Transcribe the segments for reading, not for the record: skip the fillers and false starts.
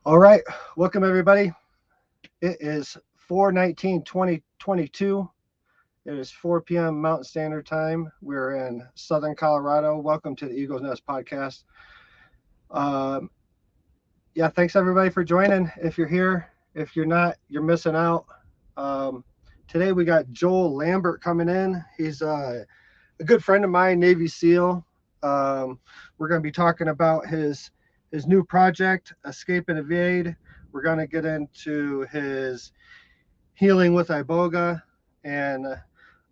All right, welcome everybody. It is 4/19/2022. It is 4 p.m. Mountain Standard Time. We're in Southern Colorado. Welcome to the Eagles Nest podcast. Um, yeah, thanks everybody for joining. If you're here, if you're not, you're missing out. Um, Today we got Joel Lambert coming in. He's a good friend of mine, Navy SEAL. We're going to be talking about his new project, Escape and Evade. We're going to get into his healing with Iboga and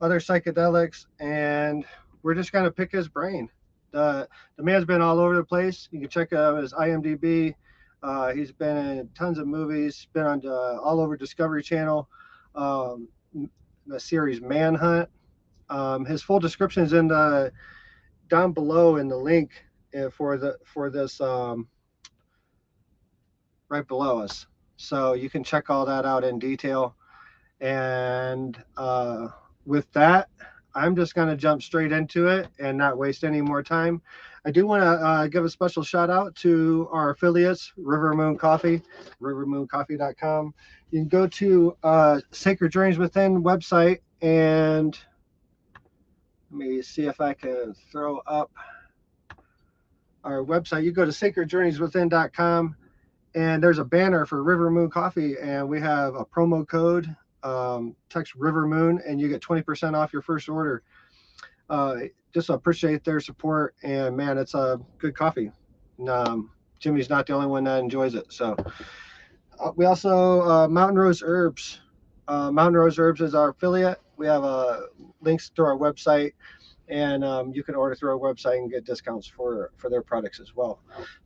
other psychedelics, and we're just going to pick his brain. The man's been all over the place. You can check out his IMDb. He's been in tons of movies, been on all over Discovery Channel, um, the series Manhunt. His full description is in the down below in the link for this right below us, so you can check all that out in detail. And with that, I'm just going to jump straight into it and not waste any more time. I do want to give a special shout out to our affiliates, River Moon Coffee, rivermooncoffee.com. You can go to Sacred Journeys Within website, and let me see if I can throw up our website. You go to sacredjourneyswithin.com, and there's a banner for River Moon Coffee, and we have a promo code. Text River Moon, and you get 20% off your first order. Just appreciate their support, and man, it's a good coffee. And, Jimmy's not the only one that enjoys it. So we also Mountain Rose Herbs. Mountain Rose Herbs is our affiliate. We have links to our website, and you can order through our website and get discounts for their products as well.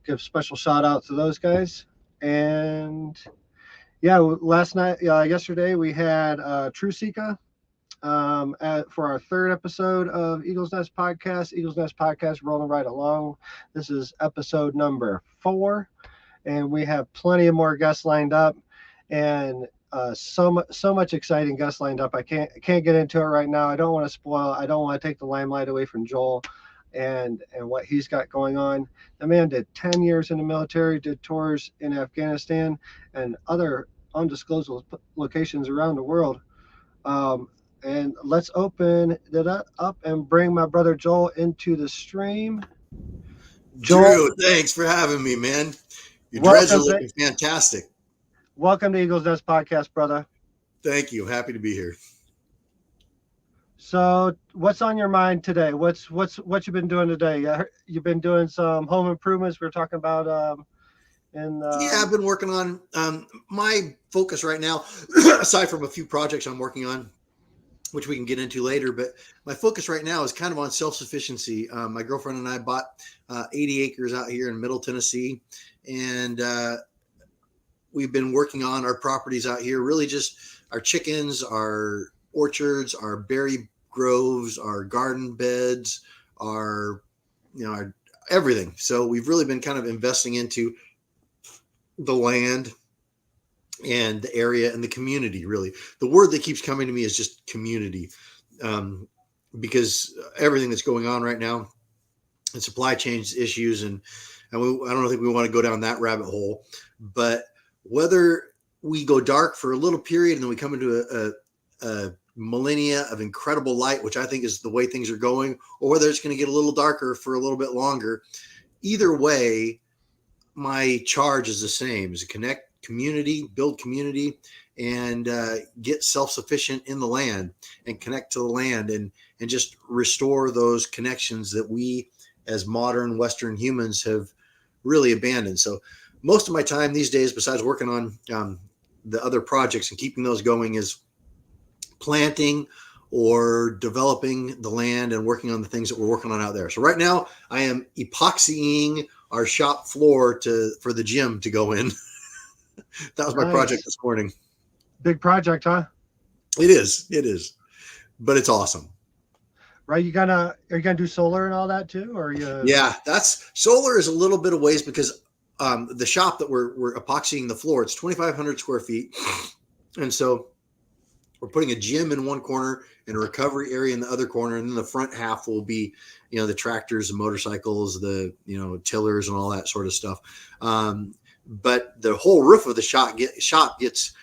Give special shout out to those guys. And yeah, yesterday we had True Sika for our third episode of Eagles Nest Podcast. Eagles Nest Podcast rolling right along. This is episode number 4, and we have plenty of more guests lined up, and so much exciting guests lined up. I can't get into it right now. I don't want to spoil. I don't want to take the limelight away from Joel and what he's got going on. The man did 10 years in the military, did tours in Afghanistan and other undisclosed locations around the world. And let's open it up and bring my brother Joel into the stream. Joel, Drew, thanks for having me, man. Your dreads are looking fantastic. Welcome to Eagles Nest Podcast, brother. Thank you. Happy to be here. So, what's on your mind today? What you been doing today? You've been doing some home improvements. We were talking about yeah, I've been working on my focus right now, aside from a few projects I'm working on, which we can get into later. But my focus right now is kind of on self-sufficiency. My girlfriend and I bought 80 acres out here in Middle Tennessee, and we've been working on our properties out here, really just our chickens, our orchards, our berry groves, our garden beds, our everything. So we've really been kind of investing into the land and the area and the community. Really, the word that keeps coming to me is just community, because everything that's going on right now and supply chain issues, and I don't think we want to go down that rabbit hole. But whether we go dark for a little period and then we come into a millennia of incredible light, which I think is the way things are going, or whether it's going to get a little darker for a little bit longer, either way, my charge is the same: is to connect community, build community, and get self-sufficient in the land and connect to the land and just restore those connections that we as modern Western humans have really abandoned. So most of my time these days, besides working on the other projects and keeping those going, is planting or developing the land and working on the things that we're working on out there. So right now I am epoxying our shop floor for the gym to go in. That was my project this morning. Big project, huh? It is, but it's awesome. Right. Are you gonna do solar and all that too? Or Yeah, that's solar is a little bit of ways, because the shop that we're epoxying the floor, it's 2,500 square feet. And so we're putting a gym in one corner and a recovery area in the other corner. And then the front half will be, the tractors, the motorcycles, the, tillers and all that sort of stuff. but the whole roof of the shop gets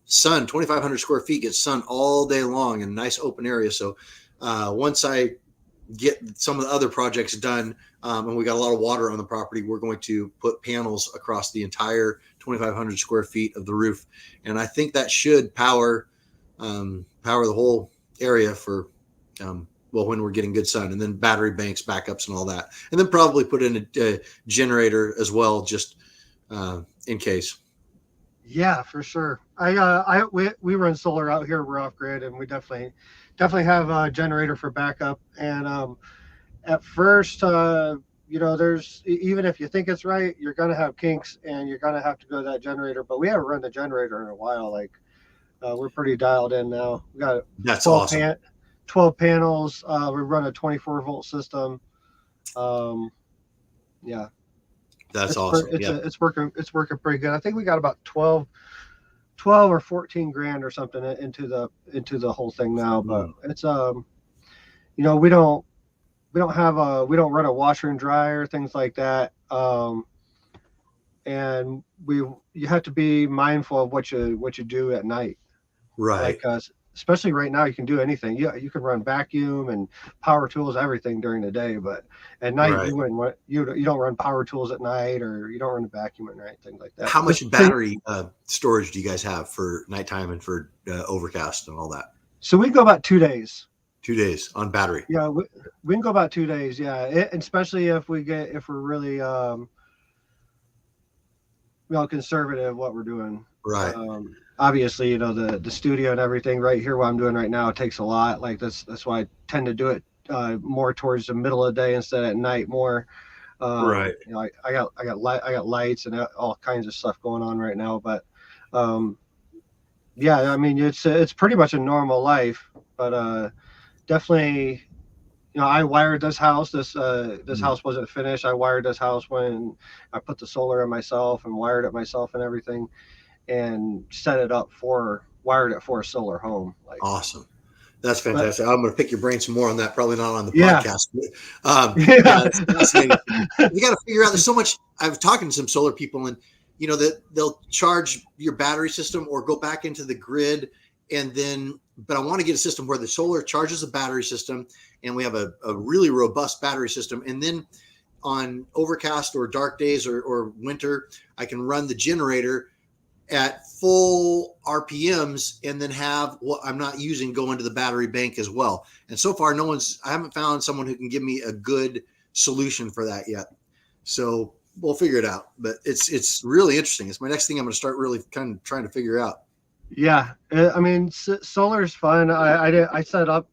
sun, 2,500 square feet, gets sun all day long in a nice open area. So once I get some of the other projects done, and we got a lot of water on the property, we're going to put panels across the entire 2,500 square feet of the roof. And I think that should power the whole area for, when we're getting good sun, and then battery banks, backups, and all that. And then probably put in a generator as well, just in case. Yeah, for sure. We run solar out here. We're off grid, and we definitely have a generator for backup. And at first, there's, even if you think it's right, you're gonna have kinks, and you're gonna have to go to that generator. But we haven't run the generator in a while. Like, we're pretty dialed in now. We got that's 12 awesome. 12 panels. We run a 24-volt system. Yeah. That's awesome. It's working pretty good. I think we got about 12 or 14 grand or something into the whole thing now. But it's we don't run a washer and dryer, things like that. And you have to be mindful of what you do at night. Right. Like, especially right now, you can do anything. You can run vacuum and power tools, everything during the day, but at night, right, you don't run power tools at night, or you don't run a vacuum at night, things like that. How much battery storage do you guys have for nighttime and for overcast and all that? So we go about 2 days. 2 days on battery. Yeah, we can go about 2 days. Yeah, especially if we're really conservative what we're doing. Right. Obviously, the studio and everything right here, what I'm doing right now, it takes a lot. Like that's why I tend to do it more towards the middle of the day instead of at night more. Right. I got lights and all kinds of stuff going on right now. But yeah, I mean, it's pretty much a normal life. But definitely, I wired this house. This house wasn't finished. I wired this house when I put the solar in myself and wired it myself and everything, and wired it for a solar home. Like, awesome. That's fantastic. But I'm going to pick your brain some more on that. Probably not on the podcast. That's fascinating. You got to figure out, there's so much. I was talking to some solar people, and that they'll charge your battery system or go back into the grid. And then, but I want to get a system where the solar charges a battery system, and we have a really robust battery system. And then on overcast or dark days or winter, I can run the generator at full RPMs and then have what I'm not using go into the battery bank as well. And so far, I haven't found someone who can give me a good solution for that yet. So we'll figure it out, but it's really interesting. It's my next thing I'm going to start really kind of trying to figure out. Yeah. I mean, solar is fun. I set up,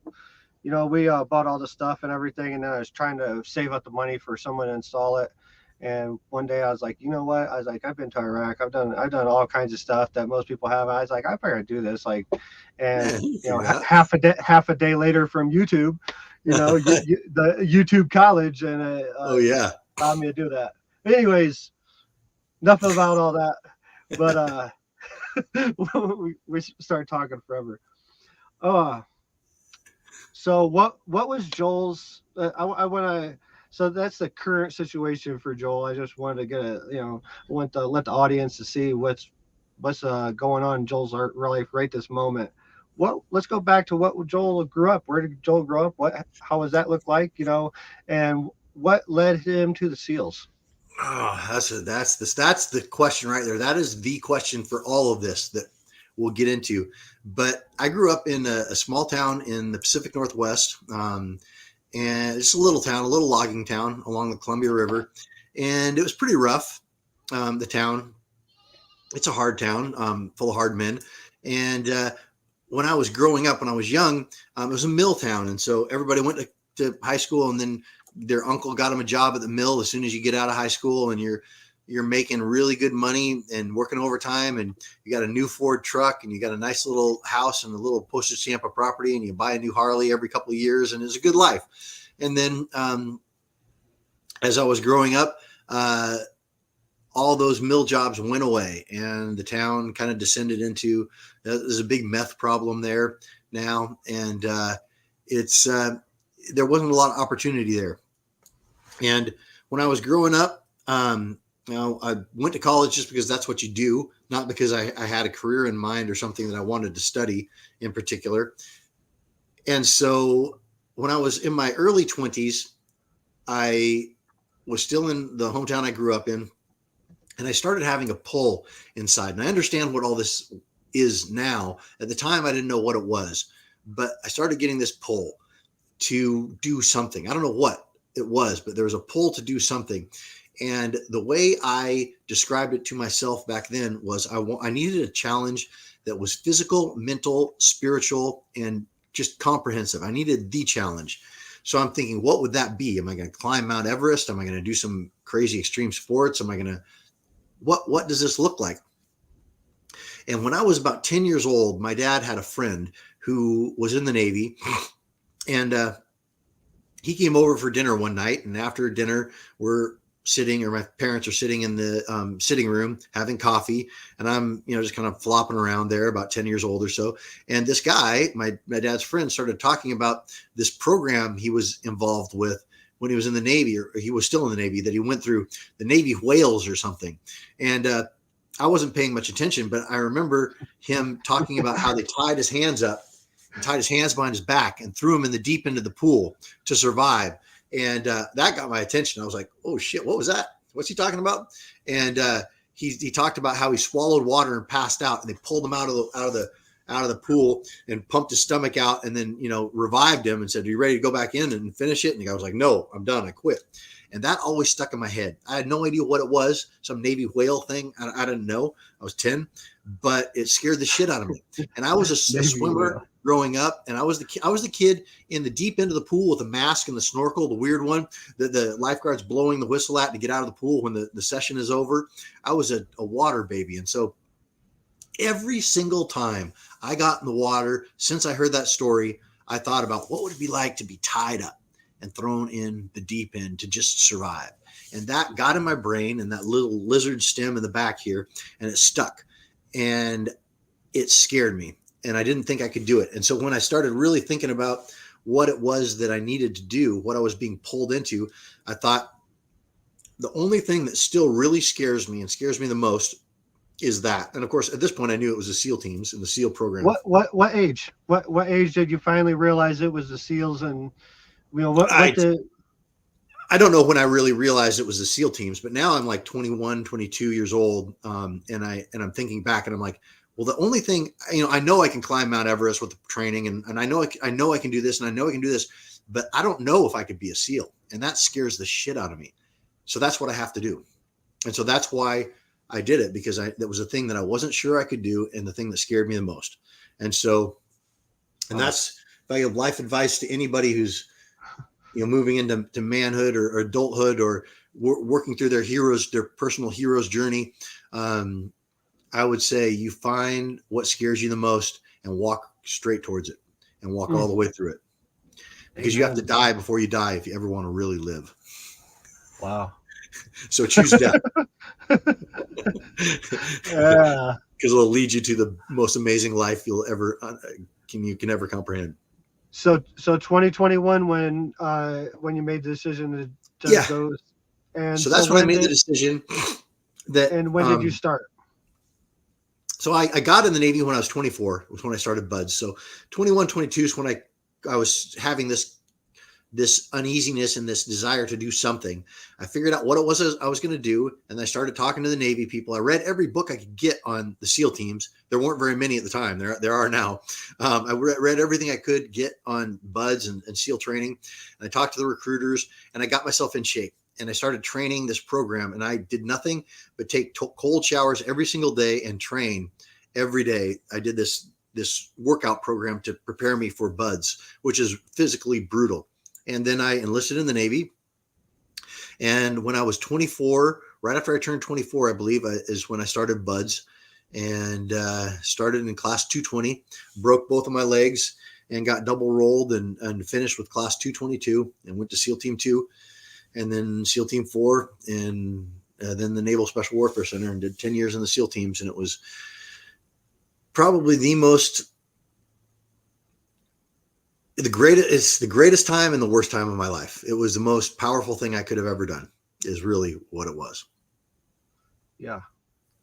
we bought all the stuff and everything, and then I was trying to save up the money for someone to install it. And one day I was like, you know what? I was like, I've been to Iraq. I've done all kinds of stuff that most people have. I was like, I better do this. Like, and half a day later from YouTube, the YouTube college, and allowed me to do that. But anyways, enough about all that. But we started talking forever. So what was Joel's? I want to. So that's the current situation for Joel. I just wanted to get want to let the audience to see what's going on in Joel's life right this moment. Let's go back to what Joel grew up. Where did Joel grow up? How does that look like? And what led him to the SEALs? Oh, that's the question right there. That is the question for all of this that we'll get into. But I grew up in a small town in the Pacific Northwest. And it's a little town, a little logging town along the Columbia River. And it was pretty rough, the town. It's a hard town, full of hard men. And when I was growing up, when I was young, it was a mill town. And so everybody went to high school, and then their uncle got them a job at the mill as soon as you get out of high school, and you're making really good money and working overtime, and you got a new Ford truck, and you got a nice little house and a little postage stamp of property, and you buy a new Harley every couple of years, and it's a good life. And then as I was growing up, all those mill jobs went away, and the town kind of descended into, there's a big meth problem there now. And there wasn't a lot of opportunity there. And when I was growing up, Now, I went to college just because that's what you do, not because I had a career in mind or something that I wanted to study in particular. And so when I was in my early 20s, I was still in the hometown I grew up in, and I started having a pull inside. And I understand what all this is now. At the time, I didn't know what it was, but I started getting this pull to do something. I don't know what it was, but there was a pull to do something. And the way I described it to myself back then was I needed a challenge that was physical, mental, spiritual, and just comprehensive. I needed the challenge. So I'm thinking, what would that be? Am I going to climb Mount Everest? Am I going to do some crazy extreme sports? Am I going to, what does this look like? And when I was about 10 years old, my dad had a friend who was in the Navy, and he came over for dinner one night. And after dinner, we're sitting, or my parents are sitting in the sitting room having coffee, and I'm just kind of flopping around there, about 10 years old or so. And this guy, my dad's friend, started talking about this program he was involved with when he was in the Navy, or he was still in the Navy, that he went through the Navy whales or something. And I wasn't paying much attention, but I remember him talking about how they tied his hands up and tied his hands behind his back and threw him in the deep end of the pool to survive. And that got my attention. I was like, oh shit, what was that? What's he talking about? And he talked about how he swallowed water and passed out, and they pulled him out of the pool and pumped his stomach out, and then revived him and said, are you ready to go back in and finish it? And the guy was like, no, I'm done, I quit. And that always stuck in my head. I had no idea what it was, some Navy whale thing. I didn't know. I was 10, but it scared the shit out of me. And I was a swimmer growing up, and I was the kid in the deep end of the pool with the mask and the snorkel, the weird one that the lifeguard's blowing the whistle at to get out of the pool when the session is over. I was a water baby. And so every single time I got in the water, since I heard that story, I thought about what would it be like to be tied up and thrown in the deep end to just survive. And that got in my brain, and that little lizard stem in the back here, and it stuck, and it scared me, and I didn't think I could do it. And so when I started really thinking about what it was that I needed to do, what I was being pulled into, I thought the only thing that still really scares me and scares me the most is that. And of course, at this point, I knew it was the SEAL teams and the SEAL program. What age? What age did you finally realize it was the SEALs? And I don't know when I really realized it was the SEAL teams, but now I'm like 21, 22 years old. And I'm thinking back, and I'm like, well, the only thing, I know I can climb Mount Everest with the training, and I know I can do this, and I know I can do this, but I don't know if I could be a SEAL. And that scares the shit out of me. So that's what I have to do. And so that's why I did it, because that was a thing that I wasn't sure I could do, and the thing that scared me the most. And so, that's, if I give life advice to anybody who's, moving into manhood or adulthood, or working through their personal hero's journey, I would say you find what scares you the most and walk straight towards it, and walk all the way through it, because you have to die before you die if you ever want to really live. Wow. So choose death. Yeah. Because it'll lead you to the most amazing life you can ever comprehend. So 2021, when you made the decision to go, and so that's when I made the decision. And when did you start? So I got in the Navy when I was 24, was when I started BUDS. So 21, 22 is when I was having this uneasiness and this desire to do something. I figured out what it was I was going to do, and I started talking to the Navy people. I read every book I could get on the SEAL teams. There weren't very many at the time. There are now. I read everything I could get on BUDS and SEAL training. And I talked to the recruiters, and I got myself in shape. And I started training this program, and I did nothing but take cold showers every single day and train every day. I did this workout program to prepare me for BUDS, which is physically brutal. And then I enlisted in the Navy. And when I was 24, right after I turned 24, I believe, is when I started BUDS, and started in class 220, broke both of my legs and got double rolled, and finished with class 222, and went to SEAL Team 2, and then SEAL Team 4, and then the Naval Special Warfare Center, and did 10 years in the SEAL teams. And it was probably it's the greatest time and the worst time of my life. It was the most powerful thing I could have ever done, is really what it was. Yeah,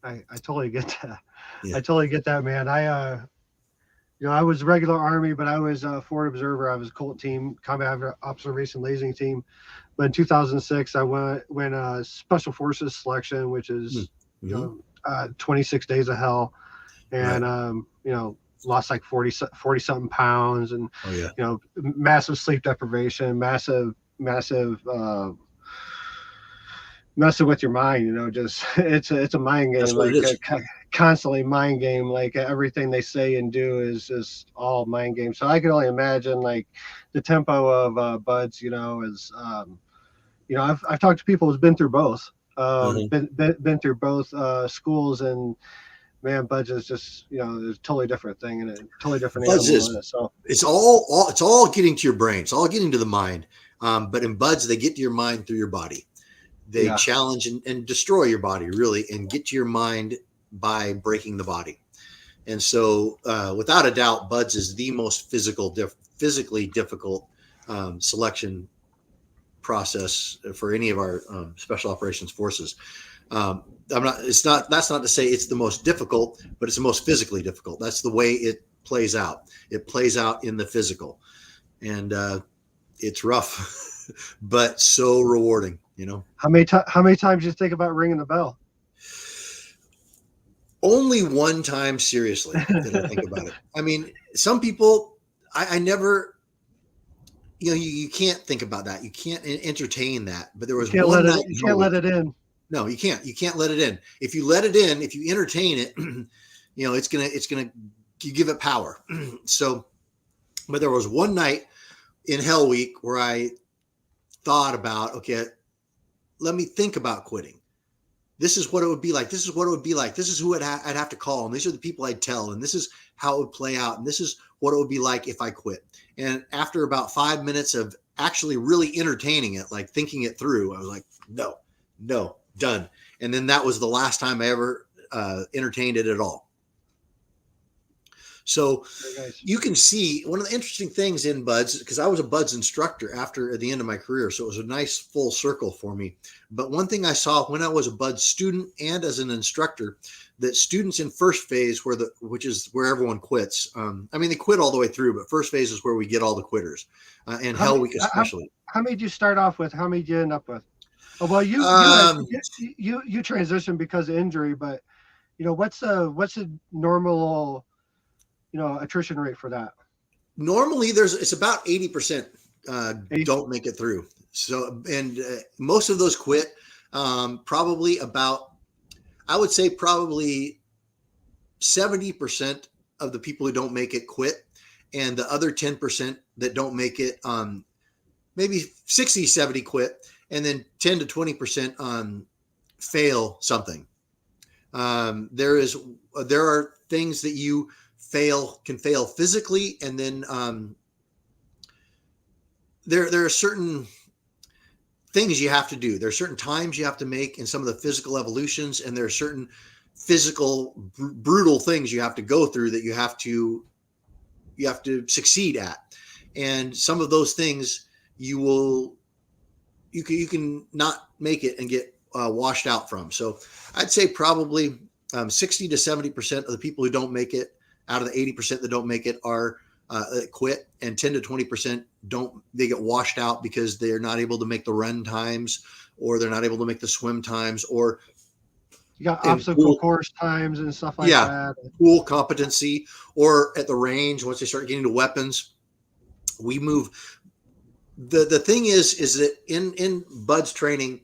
I totally get that. Yeah. I totally get that, man. I was regular Army, but I was a forward observer. I was Colt team, combat observation lasing team. But in 2006, I went Special Forces selection, which is, Mm-hmm. 26 days of hell, and Right. lost like 40 something pounds, and Oh yeah. massive sleep deprivation, massive messing with your mind. Just it's a mind That's game, what it like is. constantly mind game. Like everything they say and do is just all mind game. So I can only imagine like the tempo of buds. Is I've talked to people who's been through both. Uh-huh. Been through both schools, and man, buds is just it's a totally different thing and a totally different Buds animal is in it. So it's all getting to your brain. It's all getting to the mind. But in buds, they get to your mind through your body. They yeah, challenge and destroy your body really, and get to your mind by breaking the body. And so, without a doubt, buds is the most physically difficult selection process for any of our special operations forces. I'm not. It's not. That's not to say it's the most difficult, but it's the most physically difficult. That's the way it plays out. It plays out in the physical, and it's rough, but so rewarding. how many times do you think about ringing the bell? Only one time, seriously, did I think about it. I mean, some people, I never. You can't think about that. You can't entertain that. But there You was can't one let it. night You in Hell can't let Week. it in. No, you can't. You can't let it in. If you let it in, if you entertain it, it's gonna you give it power. So, but there was one night in Hell Week where I thought about, okay, let me think about quitting. This is what it would be like. This is what it would be like. This is who I'd have to call, and these are the people I'd tell, and this is how it would play out, and this is what it would be like if I quit. And after about 5 minutes of actually really entertaining it, like thinking it through, I was like, no, no, done. And then that was the last time I ever entertained it at all. So Nice. you can see one of the interesting things in buds, because I was a buds instructor after at the end of my career, so it was a nice full circle for me. But one thing I saw when I was a buds student and as an instructor, that students in first phase, which is where everyone quits. I mean, they quit all the way through, but first phase is where we get all the quitters, and How Hell many? Week especially. How many did you start off with? How many did you end up with? Oh, well, Um, you transitioned because of injury, but what's a normal attrition rate for that? Normally, it's about 80% Eight. don't make it through. So, and most of those quit. Probably about, I would say, probably 70% of the people who don't make it quit, and the other 10% that don't make it, maybe 60, 70 quit, and then 10 to 20% fail something. There are things that you can fail physically, and then there are certain things you have to do. There are certain times you have to make in some of the physical evolutions, and there are certain physical brutal things you have to go through that you have to succeed at. And some of those things you can not make it and get washed out from. So I'd say probably 60 to 70% of the people who don't make it, out of the 80% that don't make it, are quit, and 10 to 20% they get washed out because they're not able to make the run times, or they're not able to make the swim times, or You got in obstacle pool, course times and stuff like yeah, that. pool competency, or at the range. Once they start getting to weapons, we move. The thing is that in buds training,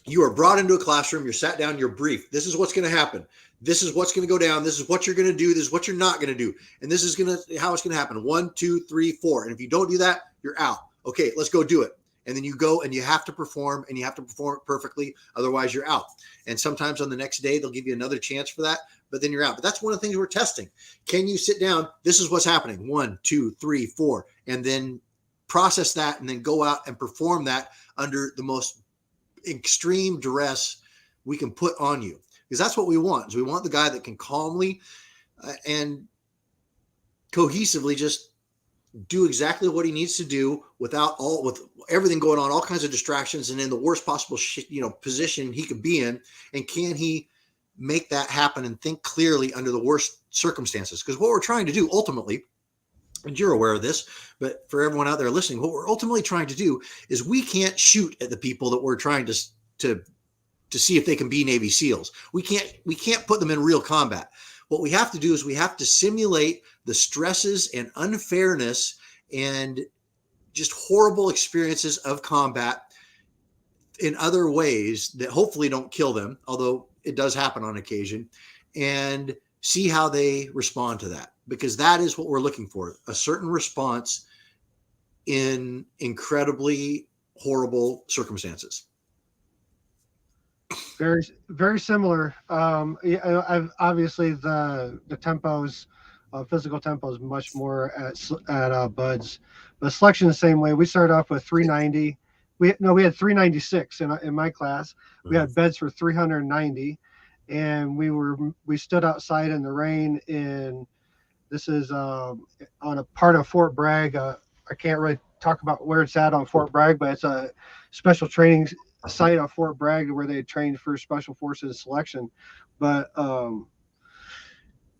you are brought into a classroom, you're sat down, you're briefed. This is what's going to happen. This is what's going to go down. This is what you're going to do. This is what you're not going to do. And this is how it's going to happen. 1, 2, 3, 4. And if you don't do that, you're out. Okay, let's go do it. And then you go and you have to perform, and you have to perform it perfectly. Otherwise, you're out. And sometimes on the next day, they'll give you another chance for that, but then you're out. But that's one of the things we're testing. Can you sit down? This is what's happening. 1, 2, 3, 4. And then process that, and then go out and perform that under the most extreme duress we can put on you, because that's what we want. Is we want the guy that can calmly and cohesively just do exactly what he needs to do with everything going on, all kinds of distractions, and in the worst possible position he could be in? And can he make that happen and think clearly under the worst circumstances? Because what we're trying to do ultimately, and you're aware of this, but for everyone out there listening, what we're ultimately trying to do is we can't shoot at the people that we're trying to see if they can be Navy SEALs. We can't put them in real combat. What we have to do is we have to simulate the stresses and unfairness and just horrible experiences of combat in other ways that hopefully don't kill them, although it does happen on occasion, and see how they respond to that. Because that is what we're looking for, a certain response in incredibly horrible circumstances. Very, very similar. I've obviously the tempos, physical tempo is much more at Buds, but selection the same way. We started off with 390. We had 396 in my class. We had beds for 390, and we stood outside in the rain this is on a part of Fort Bragg. I can't really talk about where it's at on Fort Bragg, but it's a special training site on Fort Bragg where they trained for Special Forces selection. But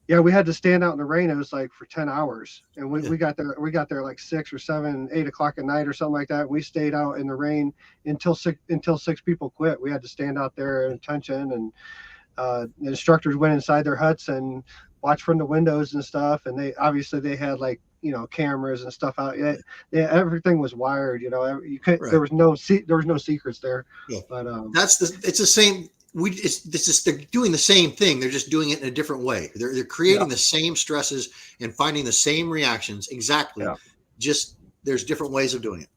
we had to stand out in the rain. It was like for 10 hours, and we got there like 6 or 7, 8 o'clock at night or something like that. We stayed out in the rain until six people quit. We had to stand out there in attention, and the instructors went inside their huts and watched from the windows and stuff. And they had like cameras and stuff out. Everything was wired. You could There was no secrets there. Yeah. But it's the same. They're doing the same thing. They're just doing it in a different way. They're creating the same stresses and finding the same reactions. Exactly. Yeah. Just there's different ways of doing it.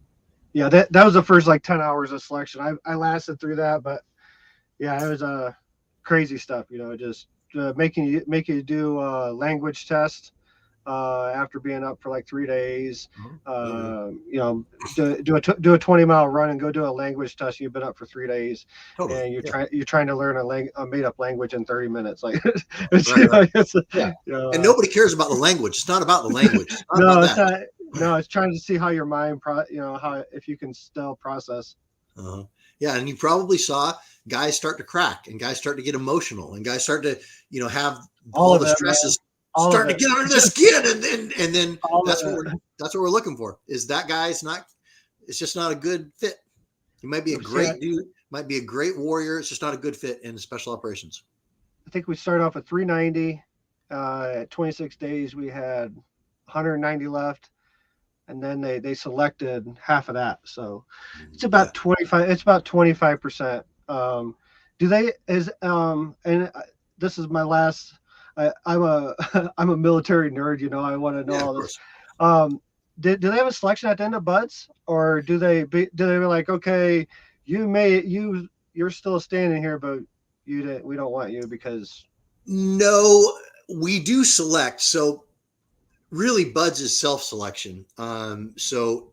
Yeah, that was the first like 10 hours of selection. I lasted through that, but yeah, it was crazy stuff. Just making you do a language test after being up for like 3 days. Do a 20-mile run and go do a language test. You've been up for 3 days, and you're trying to learn a made up language in 30 minutes. Like, and nobody cares about the language. It's not about the language. It's not. No, it's trying to see how your mind, if you can still process. Yeah, and you probably saw guys start to crack, and guys start to get emotional, and guys start to have all the stresses. Starting to get under the skin, and then that's what we're looking for. Is that guy's not? It's just not a good fit. He might be a great dude, might be a great warrior. It's just not a good fit in special operations. I think we started off at 390. At 26 days, we had 190 left, and then they selected half of that. So it's about 25. It's about 25%. And this is my last. I'm a military nerd, I want to know all this. Do they have a selection at the end of Buds, or do they be like, okay, you're still standing here, but we don't want you because. No, we do select. So really Buds is self-selection. So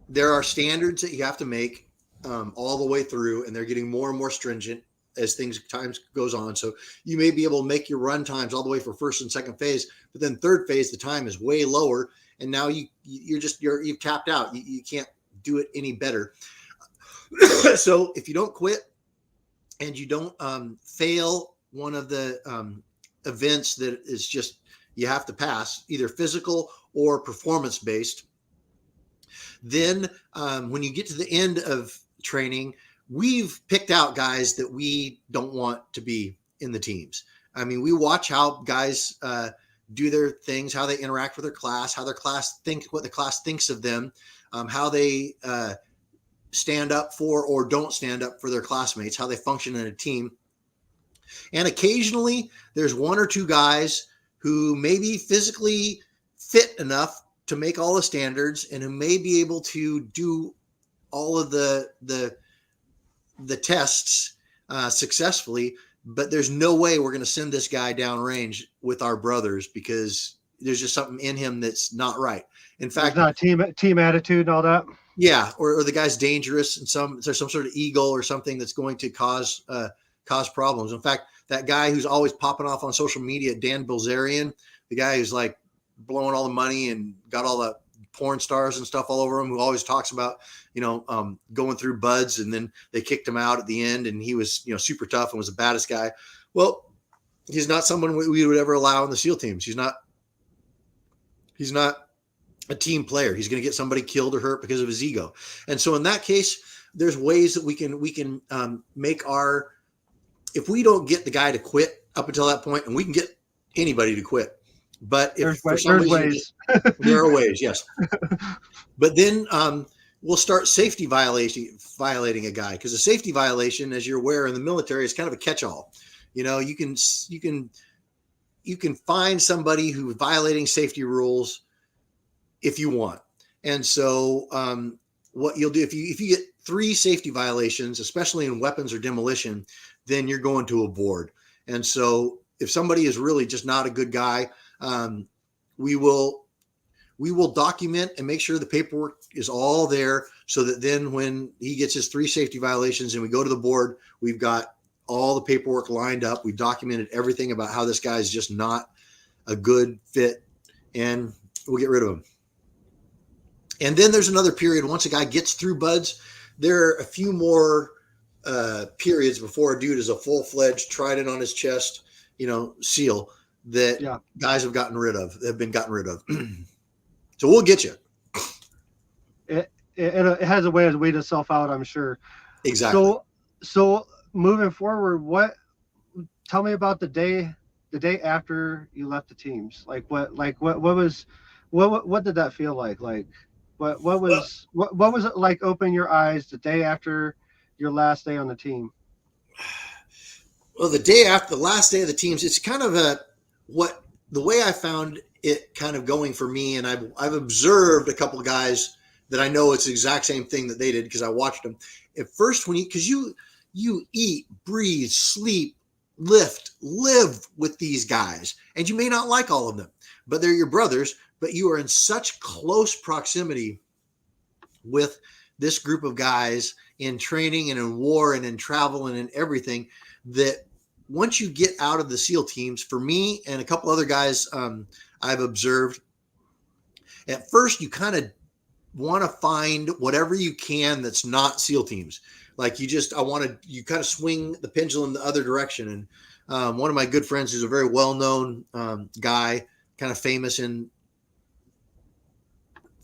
there are standards that you have to make all the way through, and they're getting more and more stringent as time goes on. So you may be able to make your run times all the way for first and second phase, but then third phase, the time is way lower. And now you've tapped out. You can't do it any better. So if you don't quit and you don't fail one of the events that is just, you have to pass, either physical or performance based, then when you get to the end of training, we've picked out guys that we don't want to be in the teams. I mean, we watch how guys do their things, how they interact with their class, how their class what the class thinks of them, how they stand up for or don't stand up for their classmates, how they function in a team. And occasionally there's one or two guys who may be physically fit enough to make all the standards and who may be able to do all of the tests successfully, but there's no way we're going to send this guy downrange with our brothers because there's just something in him that's not right. In fact, there's not team attitude and all that. Yeah. Or the guy's dangerous and there's some sort of ego or something that's going to cause problems. In fact, that guy who's always popping off on social media, Dan Bilzerian, the guy who's like blowing all the money and got all the porn stars and stuff all over him, who always talks about, going through buds, and then they kicked him out at the end, and he was, super tough and was the baddest guy. Well, he's not someone we would ever allow in the SEAL teams. He's not a team player. He's going to get somebody killed or hurt because of his ego. And so in that case, there's ways that we can make if we don't get the guy to quit up until that point, and we can get anybody to quit. But if for some reason, ways. There are ways, yes. But then we'll start safety violating a guy, because a safety violation, as you're aware, in the military is kind of a catch-all. You can find somebody who's violating safety rules if you want. And so what you'll do, if you get 3 safety violations, especially in weapons or demolition, then you're going to a board. And so if somebody is really just not a good guy, we will document and make sure the paperwork is all there, so that then when he gets his 3 safety violations and we go to the board, we've got all the paperwork lined up. We documented everything about how this guy is just not a good fit, and we'll get rid of him. And then there's another period. Once a guy gets through buds, there are a few more periods before a dude is a full-fledged, trident on his chest, SEAL that guys have been gotten rid of. So we'll get you. It has a way to weed itself out, I'm sure. Exactly. So moving forward, tell me about the day after you left the teams. What did that feel like? What was it like? Open your eyes the day after your last day on the team. Well, the day after the last day of the teams, it's kind of the way I found it kind of going for me. And I've observed a couple of guys that I know it's the exact same thing that they did, because I watched them at first. Because you eat, breathe, sleep, live with these guys, and you may not like all of them, but they're your brothers. But you are in such close proximity with this group of guys in training and in war and in travel and in everything, that once you get out of the SEAL teams, for me and a couple other guys I've observed, at first you kind of want to find whatever you can that's not SEAL teams. Like you kind of swing the pendulum the other direction. And one of my good friends, who's a very well-known guy, kind of famous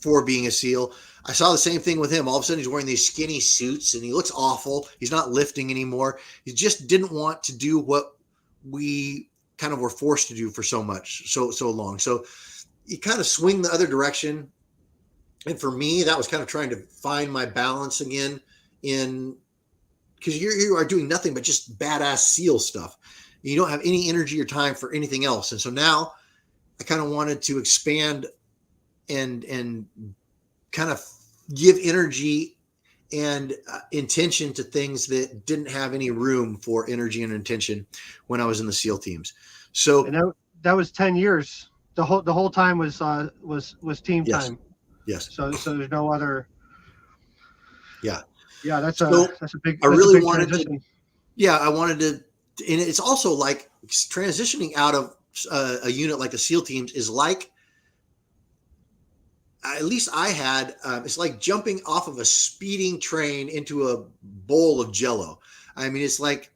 for being a SEAL, I saw the same thing with him. All of a sudden he's wearing these skinny suits and he looks awful. He's not lifting anymore. He just didn't want to do what we kind of were forced to do for so long. So you kind of swing the other direction. And for me, that was kind of trying to find my balance again, because you are doing nothing but just badass SEAL stuff. You don't have any energy or time for anything else. And so now I kind of wanted to expand and kind of give energy and intention to things that didn't have any room for energy and intention when I was in the SEAL teams. So and that was 10 years. The whole time was team time. Yes. So there's no other. Yeah. Yeah. That's a big. I really wanted transition. I wanted to, and it's also like transitioning out of a unit like the SEAL teams is like, at least I had, it's like jumping off of a speeding train into a bowl of Jell-O. I mean, it's like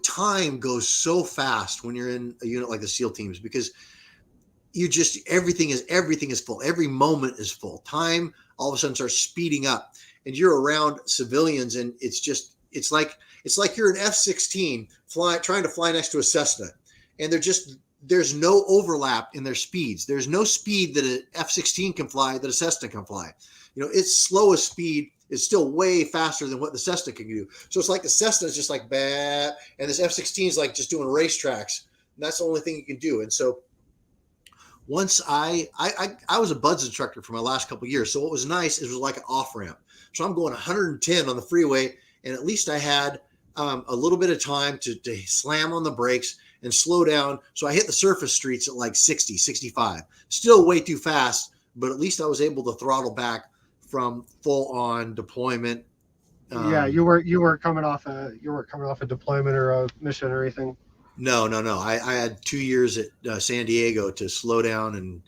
time goes so fast when you're in a unit like the SEAL teams, because everything is full. Every moment is full. Time all of a sudden starts speeding up, and you're around civilians, and it's like you're an F-16 trying to fly next to a Cessna, and there's no overlap in their speeds. There's no speed that an F-16 can fly that a Cessna can fly. Its slowest speed is still way faster than what the Cessna can do. So it's like the Cessna is just like bad, and this F-16 is like just doing racetracks. And that's the only thing you can do. And so once I was a buds instructor for my last couple of years. So what was nice, it was like an off ramp. So I'm going 110 on the freeway, and at least I had a little bit of time to slam on the brakes and slow down. So I hit the surface streets at like 60, 65, still way too fast, but at least I was able to throttle back from full on deployment. Yeah. You were coming off a deployment or a mission or anything. No. I had 2 years at San Diego to slow down and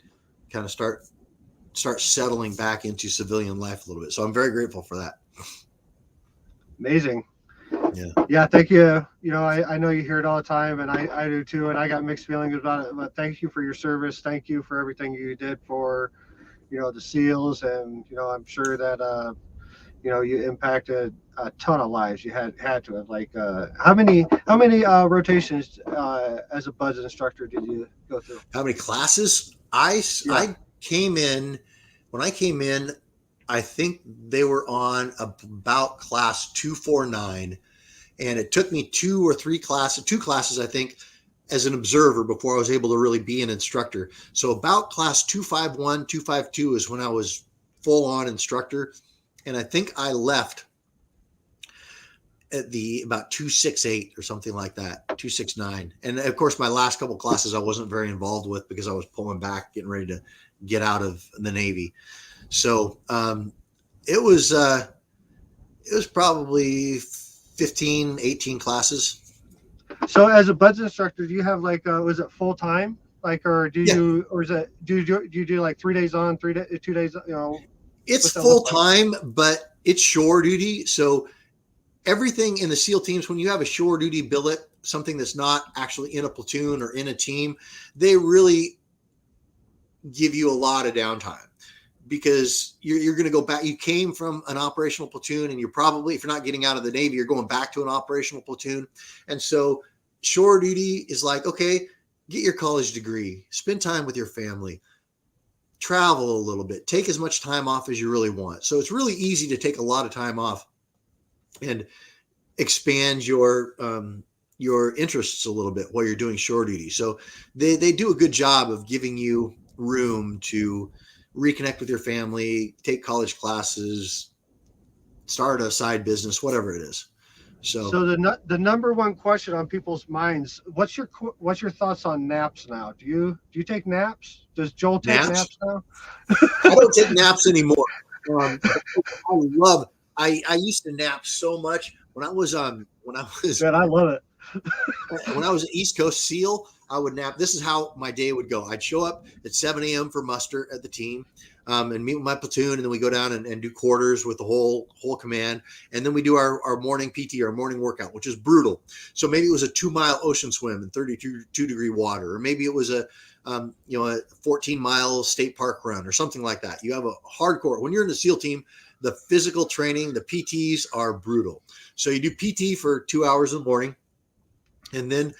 kind of start start settling back into civilian life a little bit. So I'm very grateful for that. Amazing. Yeah. Yeah. Thank you. You know, I know you hear it all the time, and I do too. And I got mixed feelings about it, but thank you for your service. Thank you for everything you did for, you know, the SEALs. And, you know, I'm sure that, you know, you impacted a ton of lives. You had to have, like, how many rotations as a BUD/S instructor did you go through? How many classes? Yeah. I came in, when I came in, I think they were on about class 249, and it took me two classes, I think, as an observer before I was able to really be an instructor. So about class 251, 252 is when I was full on instructor. And I think I left at the about 268 or something like that, 269. And of course, my last couple classes I wasn't very involved with because I was pulling back, getting ready to get out of the Navy. So it was probably 15, 18 classes. So as a BUD/S instructor, do you have, like, was it full time? Like, or do you, or is it, do you do like 3 days on, 2 days, you know? It's full time, but it's shore duty. So everything in the SEAL teams, when you have a shore duty billet, something that's not actually in a platoon or in a team, they really give you a lot of downtime because you're going to go back. You came from an operational platoon, and you're probably, if you're not getting out of the Navy, you're going back to an operational platoon. And so shore duty is like, okay, get your college degree, spend time with your family, travel a little bit, take as much time off as you really want. So it's really easy to take a lot of time off and expand your interests a little bit while you're doing shore duty. So they do a good job of giving you room to reconnect with your family, take college classes, start a side business, whatever it is. So the number one question on people's minds, what's your thoughts on naps now? Do you take naps? Does Joel take naps now? I don't take naps anymore. I used to nap so much when I was Man, I love it. When I was an East Coast SEAL, I would nap. This is how my day would go. I'd show up at 7 a.m. for muster at the team, and meet with my platoon, and then we go down and do quarters with the whole command, and then we do our morning PT, our morning workout, which is brutal. So maybe it was a 2-mile ocean swim in 32-degree water, or maybe it was a 14-mile state park run or something like that. You have a hardcore. When you're in the SEAL team, the physical training, the PTs are brutal. So you do PT for 2 hours in the morning, and then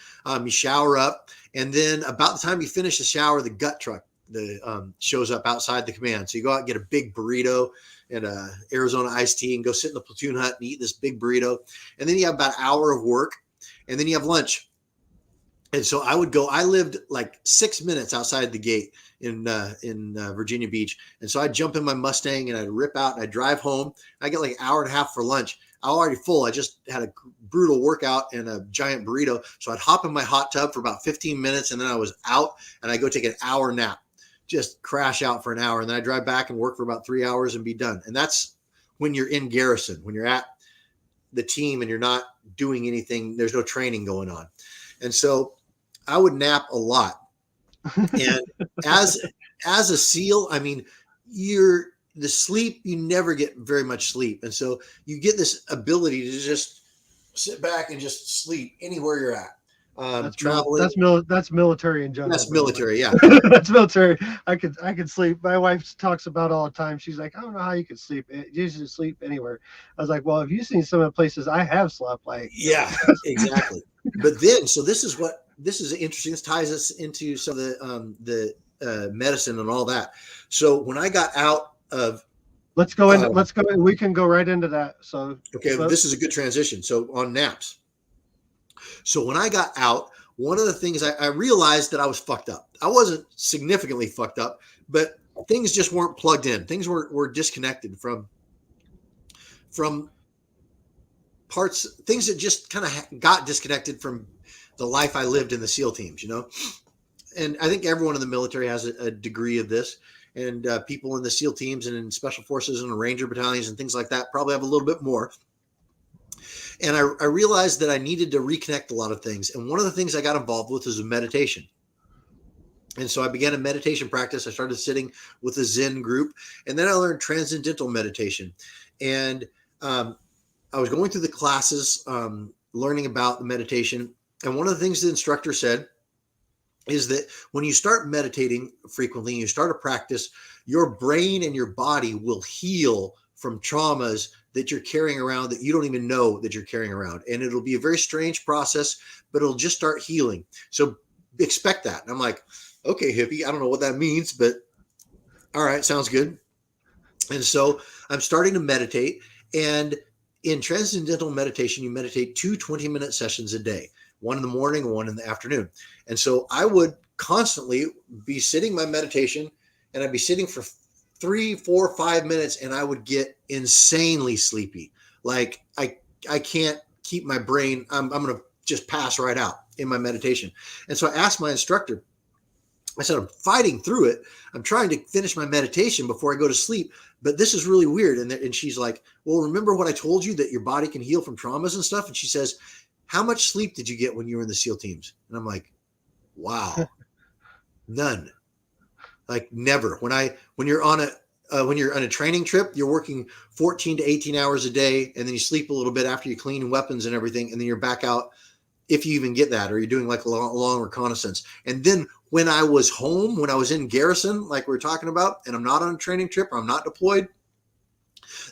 you shower up, and then about the time you finish the shower, the gut truck shows up outside the command. So you go out and get a big burrito and a Arizona iced tea and go sit in the platoon hut and eat this big burrito. And then you have about an hour of work, and then you have lunch. And so I lived like 6 minutes outside the gate in Virginia Beach. And so I'd jump in my Mustang and I'd rip out and I'd drive home. I get like an hour and a half for lunch. I was already full. I just had a brutal workout and a giant burrito. So I'd hop in my hot tub for about 15 minutes, and then I was out, and I go take an hour nap, just crash out for an hour. And then I drive back and work for about 3 hours and be done. And that's when you're in garrison, when you're at the team and you're not doing anything, there's no training going on. And so I would nap a lot. And as a SEAL, I mean, the sleep, you never get very much sleep. And so you get this ability to just sit back and just sleep anywhere you're at. That's military in general. That's military, yeah. That's military. I could sleep. My wife talks about it all the time. She's like, I don't know how you could sleep. You should sleep anywhere. I was like, well, have you seen some of the places I have slept? Like, yeah, exactly. But then, so this is interesting. This ties us into some of the medicine and all that. So when I got out of, let's go. We can go right into that. So okay, this is a good transition. So on naps. So when I got out, one of the things I realized that I was fucked up. I wasn't significantly fucked up, but things just weren't plugged in. Things were disconnected from parts, things that just kind of got disconnected from the life I lived in the SEAL teams, you know? And I think everyone in the military has a degree of this, and people in the SEAL teams and in special forces and Ranger battalions and things like that probably have a little bit more. And I realized that I needed to reconnect a lot of things. And one of the things I got involved with was meditation. And so I began a meditation practice. I started sitting with a Zen group, and then I learned transcendental meditation. And I was going through the classes, learning about the meditation. And one of the things the instructor said is that when you start meditating frequently, and you start a practice, your brain and your body will heal from traumas that you're carrying around that you don't even know that you're carrying around. And it'll be a very strange process, but it'll just start healing. So expect that. And I'm like, okay, hippie, I don't know what that means, but all right, sounds good. And so I'm starting to meditate. And in transcendental meditation, you meditate 2 20-minute sessions a day, one in the morning and one in the afternoon. And so I would constantly be sitting my meditation, and I'd be sitting for 3, 4, 5 minutes, and I would get insanely sleepy. Like I can't keep my brain, I'm going to just pass right out in my meditation. And so I asked my instructor, I said, I'm fighting through it. I'm trying to finish my meditation before I go to sleep, but this is really weird. And she's like, well, remember what I told you, that your body can heal from traumas and stuff? And she says, how much sleep did you get when you were in the SEAL teams? And I'm like, wow, none. Like never. When you're on a training trip, you're working 14 to 18 hours a day, and then you sleep a little bit after you clean weapons and everything, and then you're back out, if you even get that, or you're doing like a long reconnaissance. And then when I was home, when I was in garrison, like we were talking about, and I'm not on a training trip, or I'm not deployed,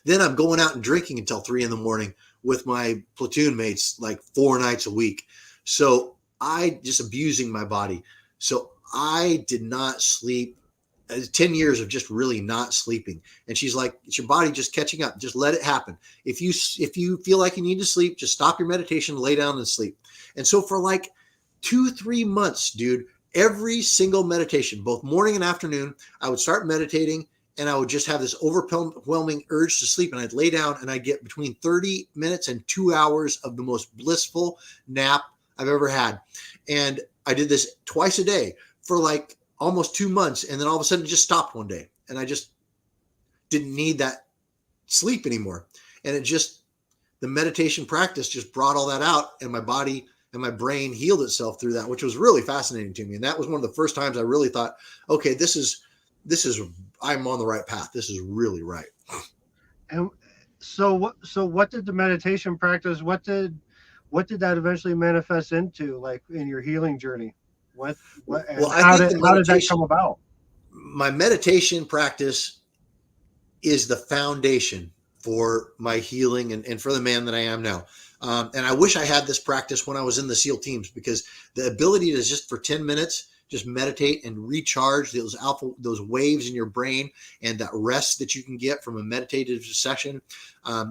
then I'm going out and drinking until 3 a.m. with my platoon mates, like 4 nights a week. So I just abusing my body. So I did not sleep. 10 years of just really not sleeping. And she's like, it's your body just catching up. Just let it happen. If you feel like you need to sleep, just stop your meditation, lay down and sleep. And so for like 2-3 months, dude, every single meditation, both morning and afternoon, I would start meditating, and I would just have this overwhelming urge to sleep. And I'd lay down, and I'd get between 30 minutes and 2 hours of the most blissful nap I've ever had. And I did this twice a day for like almost 2 months. And then all of a sudden it just stopped one day, and I just didn't need that sleep anymore. And the meditation practice just brought all that out, and my body and my brain healed itself through that, which was really fascinating to me. And that was one of the first times I really thought, okay, this is, I'm on the right path. This is really right. And so what did the meditation practice, what did that eventually manifest into, like in your healing journey? Well, how did that come about? My meditation practice is the foundation for my healing and for the man that I am now. And I wish I had this practice when I was in the SEAL teams, because the ability to just for 10 minutes, just meditate and recharge those waves in your brain, and that rest that you can get from a meditative session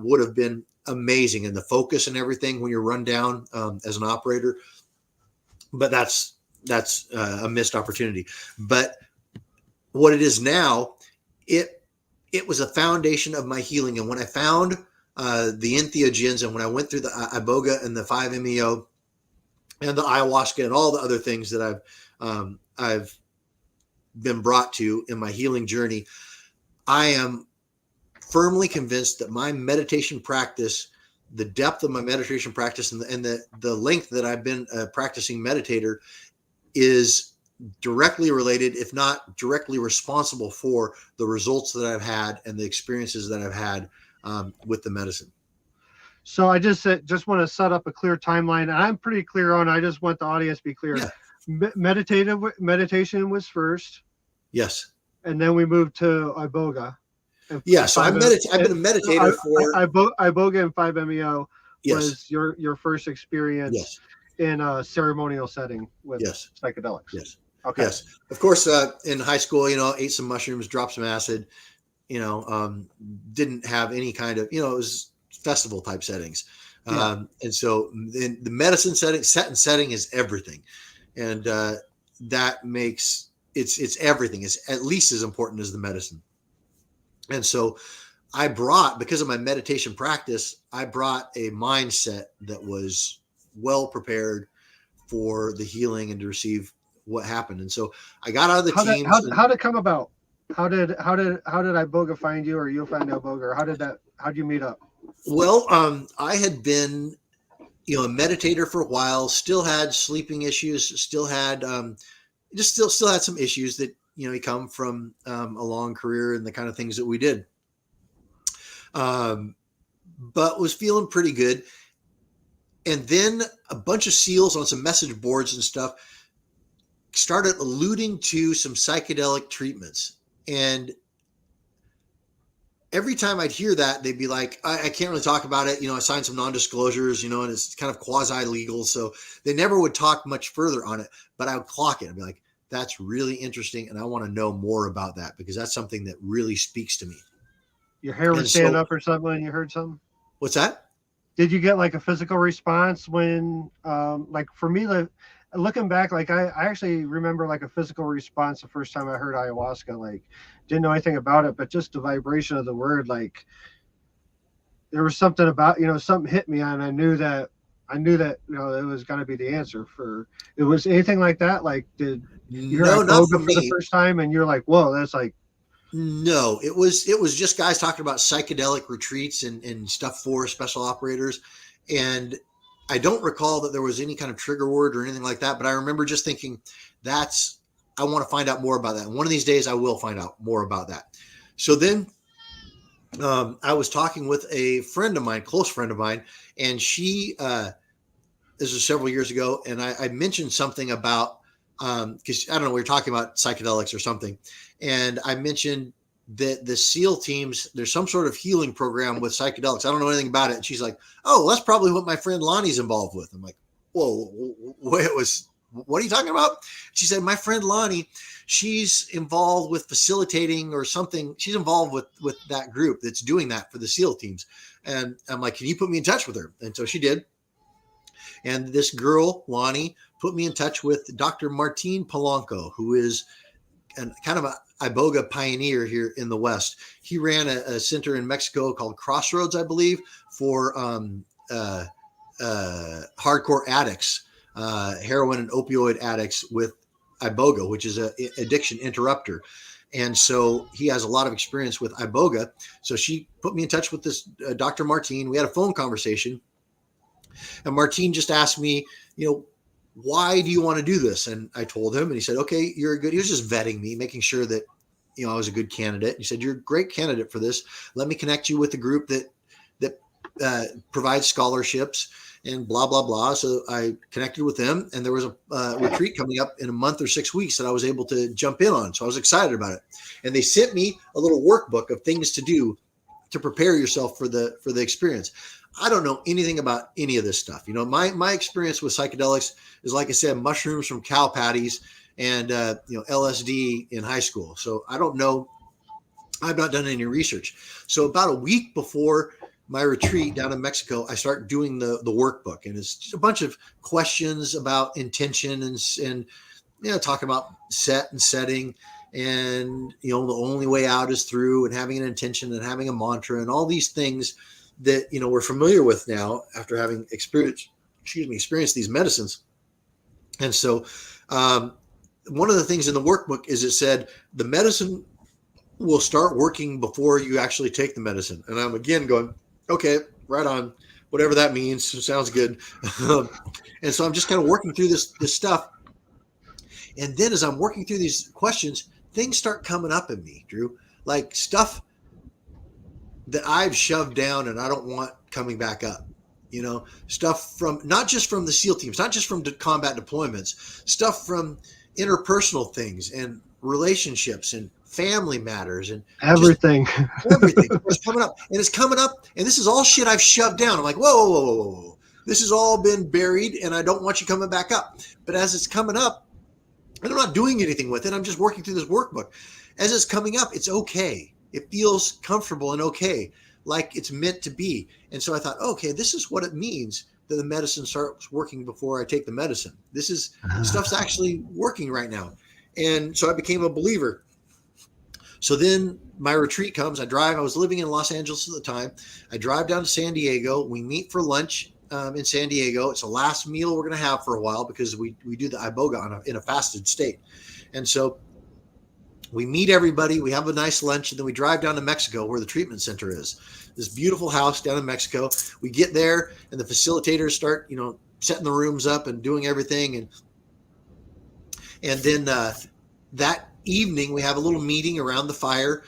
would have been amazing. And the focus and everything when you're run down as an operator. But that's a missed opportunity. But what it is now, it was a foundation of my healing. And when I found the entheogens, and when I went through the Iboga and the 5-MeO and the ayahuasca and all the other things that I've been brought to in my healing journey, I am firmly convinced that my meditation practice, the depth of my meditation practice, and the length that I've been a practicing meditator, is directly related, if not directly responsible, for the results that I've had and the experiences that I've had with the medicine. So I just want to set up a clear timeline. I'm pretty clear on. I just want the audience to be clear. Yeah. Meditation was first. Yes. And then we moved to Iboga. Yeah. So I've been a meditator for Iboga and 5-MeO yes. was your first experience yes. in a ceremonial setting with yes. psychedelics. Yes. Okay. Yes. Of course, in high school, ate some mushrooms, dropped some acid, didn't have any kind of, it was festival type settings. Yeah. And so the medicine setting is everything. And that makes it's everything. It's at least as important as the medicine. And so because of my meditation practice, I brought a mindset that was well prepared for the healing and to receive what happened. And so I got out of the teams. How did it come about? How did Iboga find you, or you find Iboga, or how'd you meet up? Well, I had been, a meditator for a while, still had sleeping issues, still had, just still had some issues that, he come from a long career and the kind of things that we did. But was feeling pretty good. And then a bunch of SEALs on some message boards and stuff started alluding to some psychedelic treatments. And every time I'd hear that, they'd be like, I can't really talk about it. I signed some non-disclosures, and it's kind of quasi-legal. So they never would talk much further on it, but I would clock it and be like, that's really interesting. And I want to know more about that because that's something that really speaks to me. Your hair would stand up or something when you heard something? What's that? Did you get like a physical response when, like for me, looking back, like I actually remember like a physical response the first time I heard ayahuasca. Like, didn't know anything about it, but just the vibration of the word, like there was something about, something hit me, and I knew that it was going to be the answer for. It was anything like that. Like, did you hear Iboga for the first time, and you're like, whoa, that's like. No, it was just guys talking about psychedelic retreats and stuff for special operators. And I don't recall that there was any kind of trigger word or anything like that, but I remember just thinking I want to find out more about that. And one of these days I will find out more about that. So then I was talking with a friend of mine, close friend of mine, and she, this was several years ago. And I mentioned something about, because I don't know, we were talking about psychedelics or something. And I mentioned that the SEAL teams, there's some sort of healing program with psychedelics. I don't know anything about it. And she's like, oh, that's probably what my friend Lonnie's involved with. I'm like, whoa, what are you talking about? She said, my friend Lonnie, she's involved with facilitating or something. She's involved with that group that's doing that for the SEAL teams. And I'm like, can you put me in touch with her? And so she did. And this girl, Lonnie, put me in touch with Dr. Martin Polanco, who is kind of a Iboga pioneer here in the West. He ran a center in Mexico called Crossroads, I believe, for hardcore addicts, heroin and opioid addicts with Iboga, which is an addiction interrupter. And so he has a lot of experience with Iboga. So she put me in touch with this Dr. Martin. We had a phone conversation. And Martin just asked me, why do you want to do this? And I told him, and he said, okay, he was just vetting me, making sure that, I was a good candidate. He said, you're a great candidate for this. Let me connect you with a group that provides scholarships and blah, blah, blah. So I connected with them, and there was a retreat coming up in a month or 6 weeks that I was able to jump in on. So I was excited about it. And they sent me a little workbook of things to do to prepare yourself for the experience. I don't know anything about any of this stuff. My experience with psychedelics is, like I said, mushrooms from cow patties and, LSD in high school. So I don't know. I've not done any research. So about a week before my retreat down in Mexico, I start doing the workbook, and it's just a bunch of questions about intention and talking about set and setting. And, the only way out is through, and having an intention and having a mantra and all these things that, we're familiar with now after having experienced these medicines. And so one of the things in the workbook is it said the medicine will start working before you actually take the medicine. And I'm again going, okay, right on, whatever that means. Sounds good. And so I'm just kind of working through this stuff. And then as I'm working through these questions, things start coming up in me, Drew, like stuff that I've shoved down and I don't want coming back up. Stuff from, not just from the SEAL teams, not just from combat deployments, stuff from interpersonal things and relationships and family matters and everything. Everything is coming up, and it's coming up. And this is all shit I've shoved down. I'm like, whoa. This has all been buried, and I don't want you coming back up. But as it's coming up, and I'm not doing anything with it, I'm just working through this workbook. As it's coming up, it's okay. It feels comfortable and okay, like it's meant to be. And so I thought, okay, this is what it means that the medicine starts working before I take the medicine. This is stuff's actually working right now. And so I became a believer. So then my retreat comes. I was living in Los Angeles at the time. I drive down to San Diego. We meet for lunch in San Diego. It's the last meal we're going to have for a while because we do the Iboga in a fasted state. And so we meet everybody, we have a nice lunch, and then we drive down to Mexico where the treatment center is. This beautiful house down in Mexico. We get there, and the facilitators start, setting the rooms up and doing everything. And then that evening, we have a little meeting around the fire,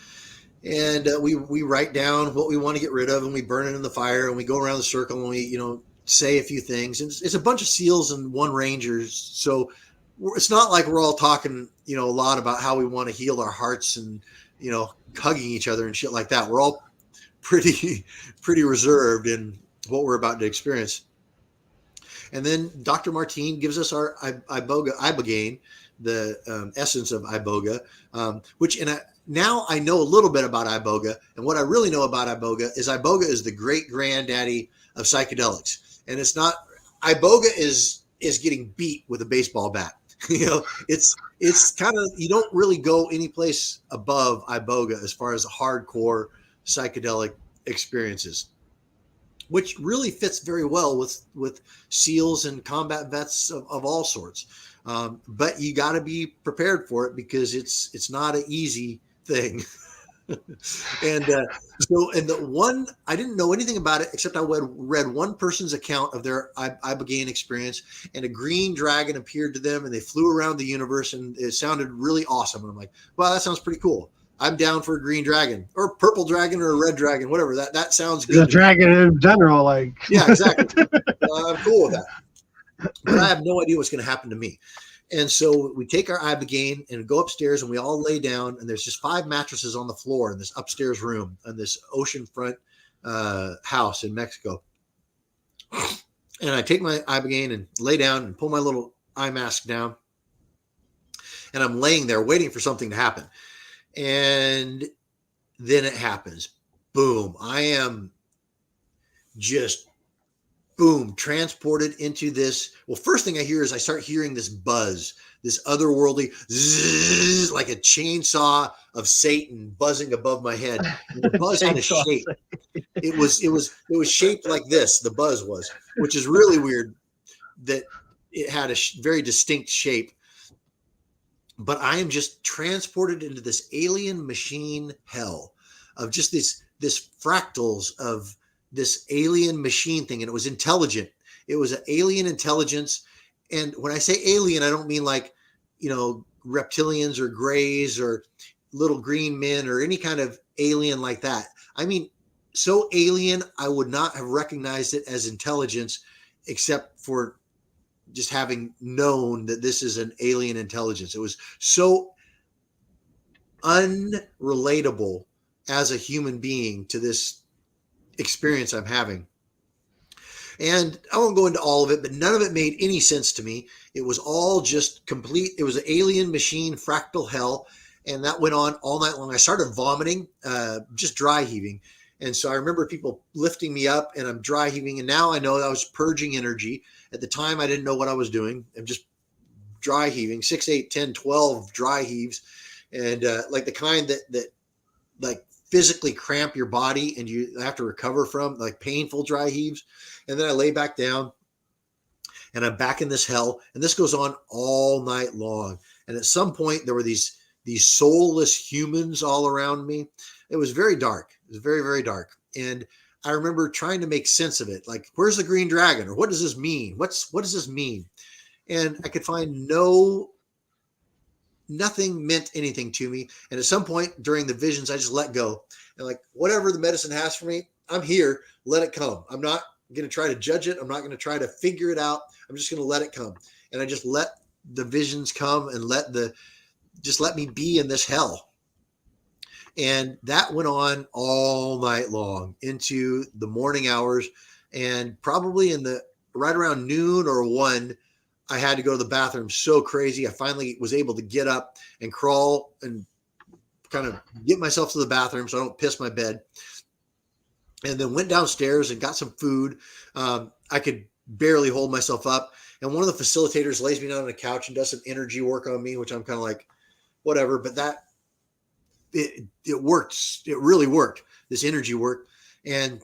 and we write down what we want to get rid of, and we burn it in the fire, and we go around the circle, and we say a few things. And it's a bunch of SEALs and one Rangers, so it's not like we're all talking a lot about how we want to heal our hearts and hugging each other and shit like that. We're all pretty reserved in what we're about to experience. And then Dr. Martine gives us our Ibogaine, the essence of Iboga, which now I know a little bit about Iboga. And what I really know about Iboga is the great granddaddy of psychedelics. And it's not, Iboga is getting beat with a baseball bat. It's kind of, you don't really go any place above Iboga as far as hardcore psychedelic experiences, which really fits very well with SEALs and combat vets of all sorts. But you got to be prepared for it, because it's not an easy thing. And the one, I didn't know anything about it except I read one person's account of their Ibogaine experience, and a green dragon appeared to them, and they flew around the universe, and it sounded really awesome. And I'm like, wow, that sounds pretty cool. I'm down for a green dragon or a purple dragon or a red dragon, whatever. That sounds good. The dragon in general, like. Yeah, exactly. I'm cool with that. But I have no idea what's going to happen to me. And so we take our Ibogaine and go upstairs, and we all lay down, and there's just 5 mattresses on the floor in this upstairs room in this oceanfront house in Mexico. And I take my Ibogaine and lay down and pull my little eye mask down, and I'm laying there waiting for something to happen. And then it happens. Boom. I am just transported into this. Well, first thing I hear is I start hearing this buzz, this otherworldly zzz, like a chainsaw of Satan buzzing above my head. And the buzz had a shape. It was shaped like this. The buzz was, which is really weird that it had a very distinct shape. But I am just transported into this alien machine hell of just this fractals of this alien machine thing. And it was intelligent. It was an alien intelligence. And when I say alien, I don't mean like, reptilians or grays or little green men or any kind of alien like that. I mean, so alien, I would not have recognized it as intelligence, except for just having known that this is an alien intelligence. It was so unrelatable as a human being to this experience I'm having. And I won't go into all of it, but none of it made any sense to me. It was all just complete. It was an alien machine, fractal hell. And that went on all night long. I started vomiting, just dry heaving. And so I remember people lifting me up, and I'm dry heaving. And now I know I was purging energy. At the time, I didn't know what I was doing. I'm just dry heaving, 6, 8, 10, 12 dry heaves. And like the kind that like physically cramp your body and you have to recover from, like painful dry heaves. And then I lay back down, and I'm back in this hell. And this goes on all night long. And at some point, there were these soulless humans all around me. It was very dark. It was very, very dark. And I remember trying to make sense of it. Like, where's the green dragon? Or what does this mean? What does this mean? And I could find nothing meant anything to me. And at some point during the visions, I just let go. And like, whatever the medicine has for me, I'm here. Let it come. I'm not going to try to judge it. I'm not going to try to figure it out. I'm just going to let it come. And I just let the visions come and let me be in this hell. And that went on all night long into the morning hours. And probably right around noon or 1, I had to go to the bathroom so crazy. I finally was able to get up and crawl and kind of get myself to the bathroom so I don't piss my bed. And then went downstairs and got some food. I could barely hold myself up. And one of the facilitators lays me down on a couch and does some energy work on me, which I'm kind of like, whatever. But it worked. It really worked. This energy worked. And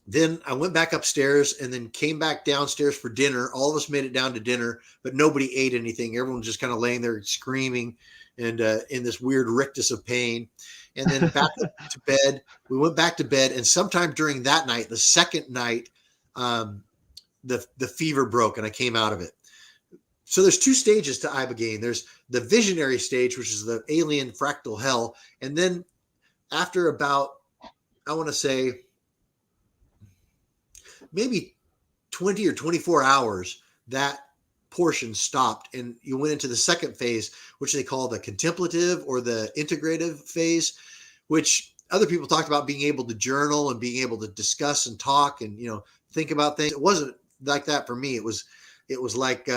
then I went back upstairs and then came back downstairs for dinner. All of us made it down to dinner, but nobody ate anything. Everyone was just kind of laying there screaming and in this weird rictus of pain. And then back to bed. We went back to bed. And sometime during that night, the second night, the fever broke and I came out of it. So there's two stages to Ibogaine. There's the visionary stage, which is the alien fractal hell. And then after about, I want to say, maybe 20 or 24 hours, that portion stopped and you went into the second phase, which they call the contemplative or the integrative phase, which other people talked about being able to journal and being able to discuss and talk and, think about things. It wasn't like that for me. It was like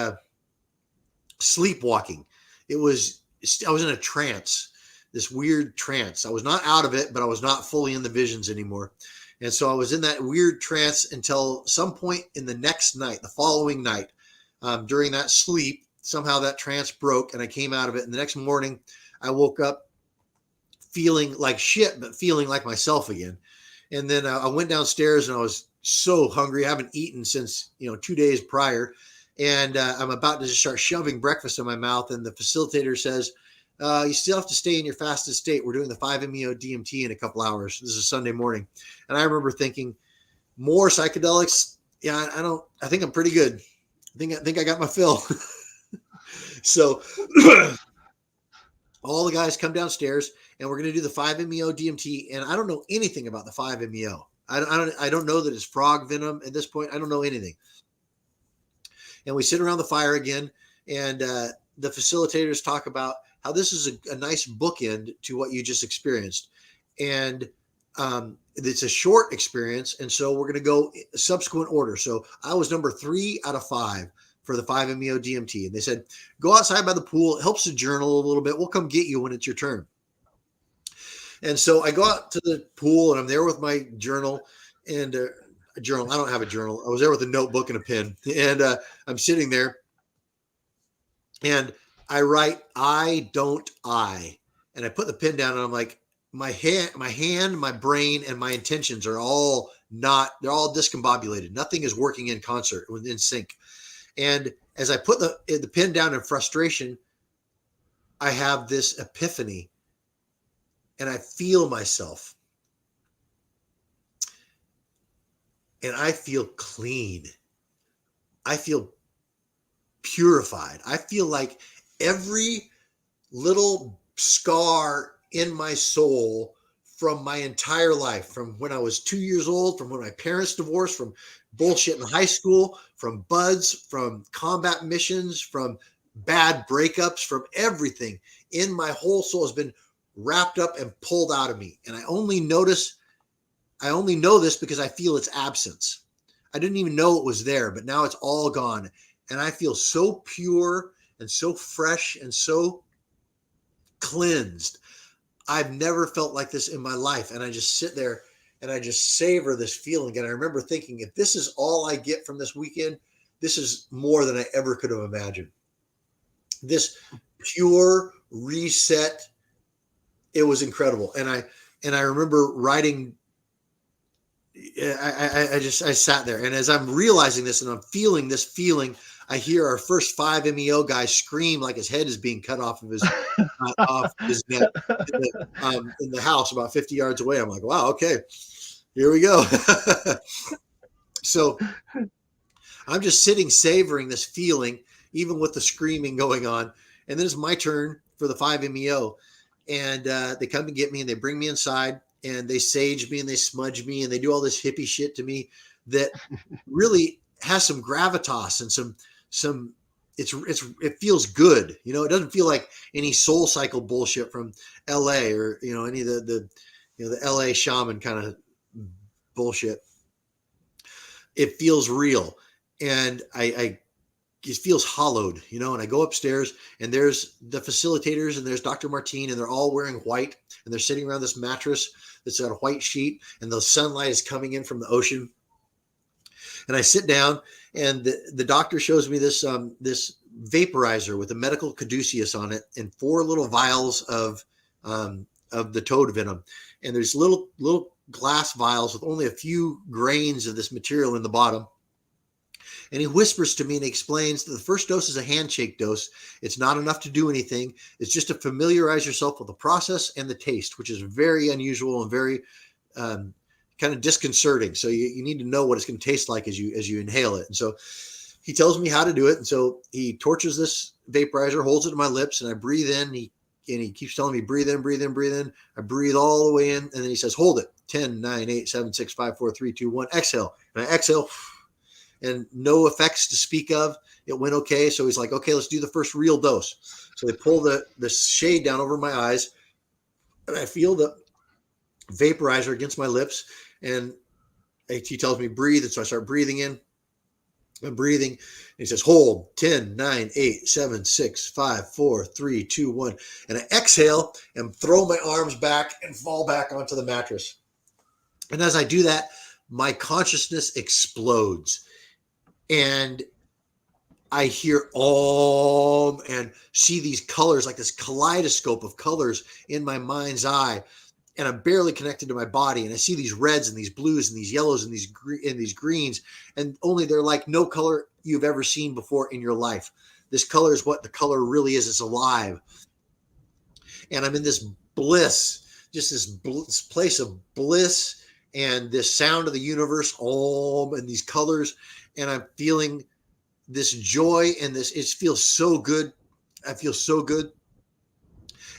sleepwalking. I was in a trance, this weird trance. I was not out of it, but I was not fully in the visions anymore. And so I was in that weird trance until some point in the next night, the following night, during that sleep, somehow that trance broke and I came out of it. And the next morning I woke up feeling like shit, but feeling like myself again. And then I went downstairs and I was so hungry. I haven't eaten since, 2 days prior. And I'm about to just start shoving breakfast in my mouth. And the facilitator says, you still have to stay in your fasted state. We're doing the 5-MeO DMT in a couple hours. This is Sunday morning. And I remember thinking, more psychedelics. Yeah, I think I'm pretty good. I think I got my fill. So all the guys come downstairs and we're going to do the 5-MeO DMT. And I don't know anything about the 5-MeO. I don't know that it's frog venom at this point. I don't know anything. And we sit around the fire again. And the facilitators talk about how this is a nice bookend to what you just experienced. And it's a short experience. And so we're going to go subsequent order. So I was number 3 out of 5 for the 5-MeO DMT. And they said, go outside by the pool. It helps to journal a little bit. We'll come get you when it's your turn. And so I go out to the pool and I'm there with my journal and a journal. I don't have a journal. I was there with a notebook and a pen. And I'm sitting there and I write, I don't I. And I put the pen down and I'm like, my hand, my brain, and my intentions are all they're all discombobulated. Nothing is working in concert, in sync. And as I put the pen down in frustration, I have this epiphany and I feel myself. And I feel clean. I feel purified. I feel like every little scar in my soul from my entire life, from when I was 2 years old, from when my parents divorced, from bullshit in high school, from buds, from combat missions, from bad breakups, from everything in my whole soul has been wrapped up and pulled out of me. And I only know this because I feel its absence. I didn't even know it was there, but now it's all gone. And I feel so pure and so fresh and so cleansed. I've never felt like this in my life. And I just sit there and I just savor this feeling. And I remember thinking, if this is all I get from this weekend, this is more than I ever could have imagined. This pure reset, it was incredible. And I remember writing, I sat there. And as I'm realizing this and I'm feeling this feeling, I hear our first 5-MeO guy scream like his head is being cut off of his neck in the house about 50 yards away. I'm like, wow, okay, here we go. So I'm just sitting, savoring this feeling, even with the screaming going on. And then it's my turn for the 5-MeO. And they come to get me and they bring me inside and they sage me and they smudge me and they do all this hippie shit to me that really has some gravitas and some it feels good. It doesn't feel like any Soul Cycle bullshit from LA or, any of the LA shaman kind of bullshit. It feels real. And it feels hollowed, and I go upstairs and there's the facilitators and there's Dr. Martine and they're all wearing white and they're sitting around this mattress that's got a white sheet and the sunlight is coming in from the ocean. And I sit down and the doctor shows me this vaporizer with a medical caduceus on it and 4 little vials of the toad venom. And there's little glass vials with only a few grains of this material in the bottom. And he whispers to me and he explains that the first dose is a handshake dose. It's not enough to do anything. It's just to familiarize yourself with the process and the taste, which is very unusual and very kind of disconcerting. So you need to know what it's going to taste like as you inhale it. And so he tells me how to do it. And so he torches this vaporizer, holds it to my lips, and I breathe in. He keeps telling me, breathe in, breathe in, breathe in. I breathe all the way in. And then he says, hold it. 10, 9, 8, 7, 6, 5, 4, 3, 2, 1. Exhale. And I exhale. And no effects to speak of. It went okay. So he's like, okay, let's do the first real dose. So they pull the shade down over my eyes. And I feel the vaporizer against my lips. And he tells me, breathe. And so I start breathing in. I'm breathing. And he says, hold. 10, 9, 8, 7, 6, 5, 4, 3, 2, 1. And I exhale and throw my arms back and fall back onto the mattress. And as I do that, my consciousness explodes. And I hear Om and see these colors, like this kaleidoscope of colors in my mind's eye. And I'm barely connected to my body. And I see these reds and these blues and these yellows and these greens. And only they're like no color you've ever seen before in your life. This color is what the color really is. It's alive. And I'm in this bliss, just this place of bliss and this sound of the universe, Om, and these colors. And I'm feeling this joy and this, it feels so good. I feel so good.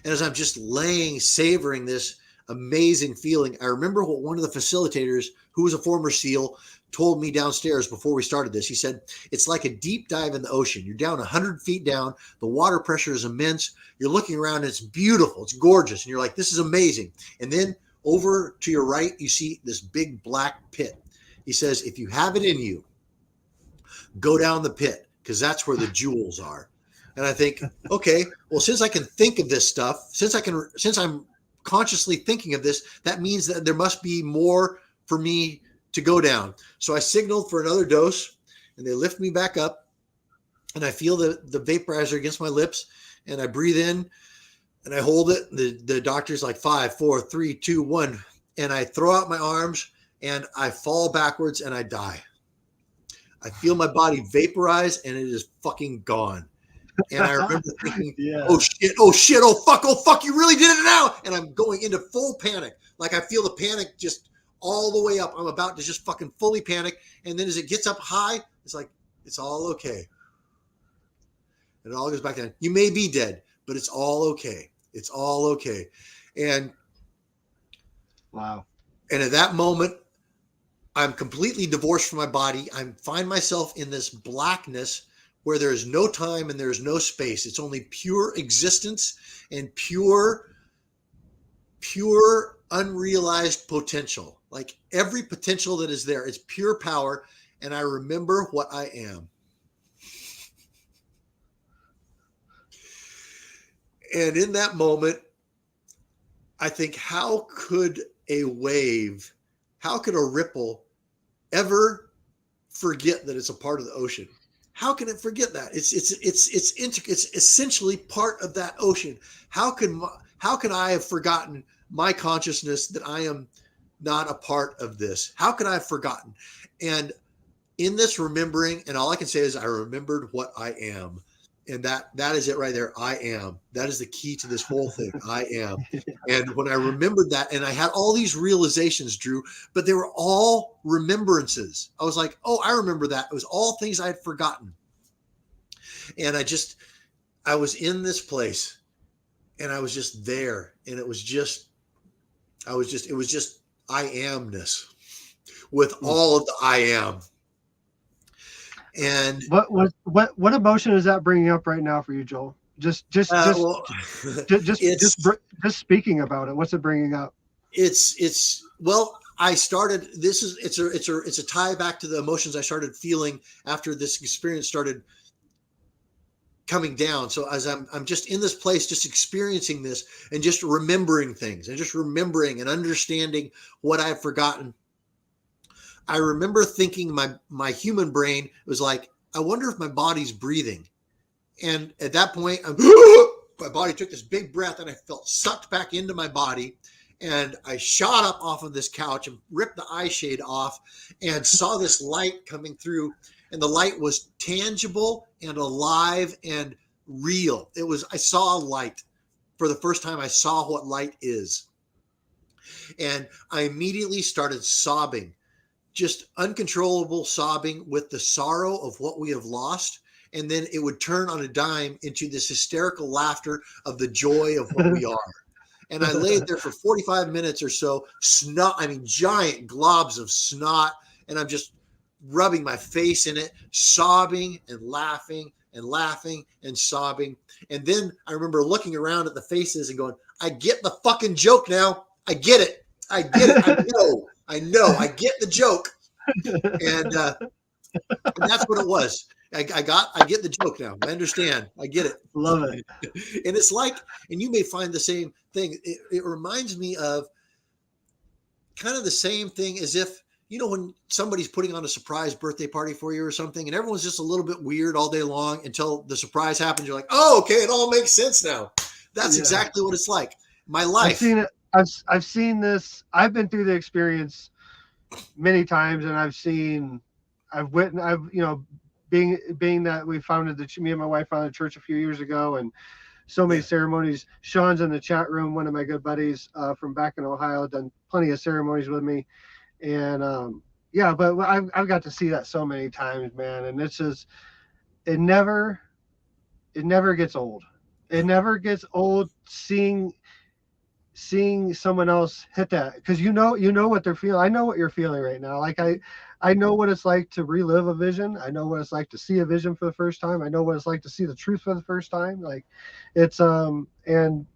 And as I'm just laying, savoring this amazing feeling, I remember what one of the facilitators, who was a former SEAL, told me downstairs before we started this. He said, it's like a deep dive in the ocean. You're down 100 feet down. The water pressure is immense. You're looking around and it's beautiful. It's gorgeous. And you're like, this is amazing. And then over to your right, you see this big black pit. He says, if you have it in you, go down the pit, because that's where the jewels are. And I think, okay, well, since I can think of this stuff, since I'm consciously thinking of this, that means that there must be more for me to go down. So I signaled for another dose, and they lift me back up, and I feel the vaporizer against my lips, and I breathe in, and I hold it. The doctor's like 5, 4, 3, 2, 1, and I throw out my arms, and I fall backwards, and I die. I feel my body vaporize, and it is fucking gone. And I remember thinking, oh shit, oh fuck, you really did it now. And I'm going into full panic. Like I feel the panic just all the way up. I'm about to just fucking fully panic. And then as it gets up high, it's like, it's all okay. And it all goes back down. You may be dead, but it's all okay. It's all okay. And wow. And at that moment, I'm completely divorced from my body. I find myself in this blackness where there is no time and there is no space. It's only pure existence and pure unrealized potential. Like every potential that is there, it's pure power. And I remember what I am. And in that moment, I think, how could a ripple ever forget that it's a part of the ocean? How can it forget that? It's essentially part of that ocean. How can I have forgotten my consciousness, that I am not a part of this? How could I have forgotten? And in this remembering, and all I can say is I remembered what I am. And that is it right there. I am. That is the key to this whole thing. I am. And when I remembered that, and I had all these realizations, Drew, but they were all remembrances. I was like, oh, I remember that. It was all things I had forgotten. And I was in this place, and I was just there. And it was just I amness with all of the I am. And what emotion is that bringing up right now for you, Joel? Just speaking about it. What's it bringing up? I started. It's a tie back to the emotions I started feeling after this experience started coming down. So as I'm just in this place, just experiencing this and just remembering things and just remembering and understanding what I've forgotten. I remember thinking my human brain was like, I wonder if my body's breathing. And at that point, my body took this big breath and I felt sucked back into my body. And I shot up off of this couch and ripped the eye shade off and saw this light coming through. And the light was tangible and alive and real. I saw a light. For the first time, I saw what light is. And I immediately started sobbing. just uncontrollable sobbing with the sorrow of what we have lost. And then it would turn on a dime into this hysterical laughter of the joy of what we are. And I laid there for 45 minutes or so, giant globs of snot. And I'm just rubbing my face in it, sobbing and laughing and sobbing. And then I remember looking around at the faces and going, I get the fucking joke now. I get it. I know. I get the joke. And that's what it was. I get the joke now. I understand. I get it. Love it. And it's like, and you may find the same thing. It reminds me of kind of the same thing as if, when somebody's putting on a surprise birthday party for you or something, and everyone's just a little bit weird all day long until the surprise happens. You're like, oh, okay, it all makes sense now. That's exactly what it's like. My life. I've seen it. I've seen this. I've been through the experience many times, and I've witnessed, being that we founded me and my wife founded a church a few years ago, and so many ceremonies. Sean's in the chat room, one of my good buddies from back in Ohio, done plenty of ceremonies with me. And but I've got to see that so many times, man. And it's just, it never gets old. It never gets old seeing someone else hit that, because you know what they're feeling. I know what you're feeling right now. Like I know what it's like to relive a vision. I know what it's like to see a vision for the first time. I know what it's like to see the truth for the first time. Like it's and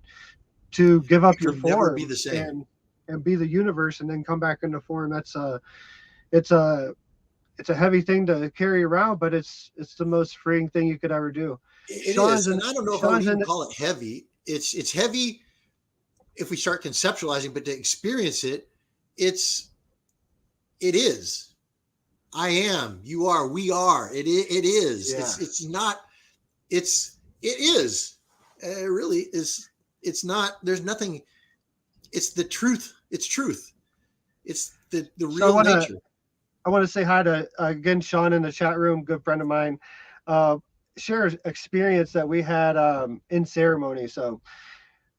to give up your form, never be the same. And be the universe and then come back into form. That's it's a heavy thing to carry around, but it's the most freeing thing you could ever do. It is, and I don't know if I would even call it heavy. It's heavy if we start conceptualizing, but to experience it, it is. I am, you are, we are. It is. Yeah. It is. It really is. It's not. There's nothing. It's the truth. It's truth. It's the real nature. I want to say hi to again Sean in the chat room, good friend of mine. Share an experience that we had in ceremony. So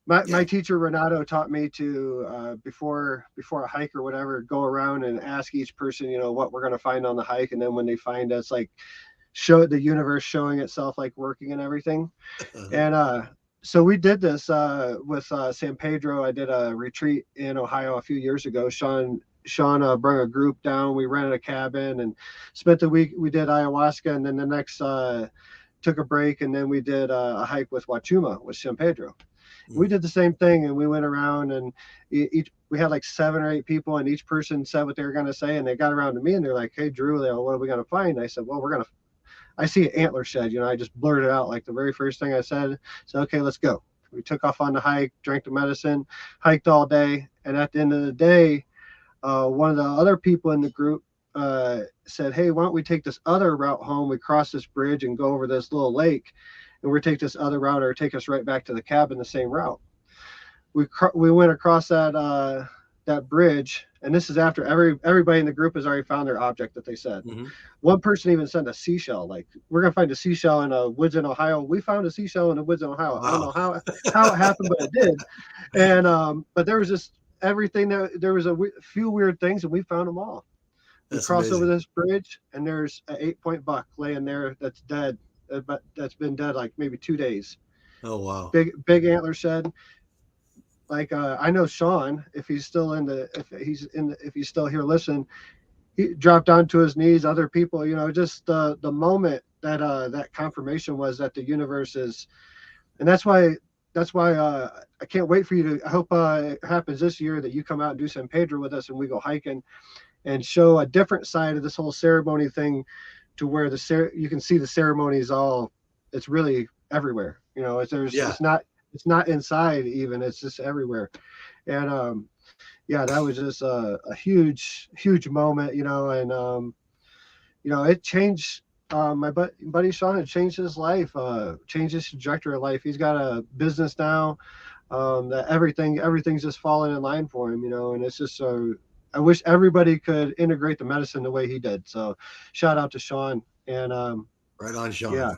my teacher Renato taught me to before a hike or whatever, go around and ask each person, what we're going to find on the hike, and then when they find us, like show the universe showing itself, like working and everything. And so we did this with San Pedro. I did a retreat in Ohio a few years ago. Sean brought a group down. We rented a cabin and spent the week. We did ayahuasca, and then the next took a break, and then we did a hike with Wachuma with San Pedro. We did the same thing, and we went around, and we had like 7 or 8 people, and each person said what they were going to say, and they got around to me, and they're like, "Hey, Drew, what are we going to find?" I said, "Well, I see an antler shed." I just blurted out like the very first thing I said. So, okay, let's go. We took off on the hike, drank the medicine, hiked all day, and at the end of the day, one of the other people in the group said, "Hey, why don't we take this other route home? We cross this bridge and go over this little lake, and we'll take this other route, or take us right back to the cabin the same route." We went across that bridge, and this is after everybody in the group has already found their object that they said. Mm-hmm. One person even sent a seashell, like, we're gonna find a seashell in the woods in Ohio. We found a seashell in the woods in Ohio. Wow. I don't know how it happened, but it did. And but there was just everything there was a few weird things, and we found them all. We crossed over this bridge, and there's an 8-point buck laying there that's dead, but that's been dead like maybe 2 days. Oh wow! Big antler shed. Like I know Sean, if he's still if he's still here listening, he dropped onto his knees. Other people, just the moment that confirmation was that the universe is, and that's why I can't wait for you to. I hope it happens this year that you come out and do San Pedro with us, and we go hiking and show a different side of this whole ceremony thing, to where you can see the ceremony is all. It's really everywhere. It's not inside even, it's just everywhere. And that was just a huge moment, and it changed my buddy Sean. It changed his life, changed his trajectory of life. He's got a business now, that everything's just falling in line for him, and it's just I wish everybody could integrate the medicine the way he did. So shout out to Sean. And right on, Sean. Yeah.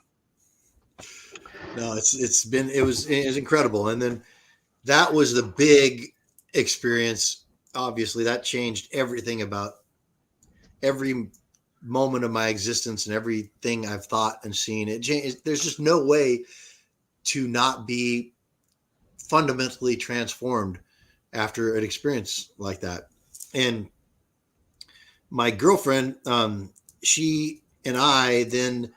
No, it was incredible. And then that was the big experience. Obviously that changed everything about every moment of my existence and everything I've thought and seen. There's just no way to not be fundamentally transformed after an experience like that. And my girlfriend, she and I then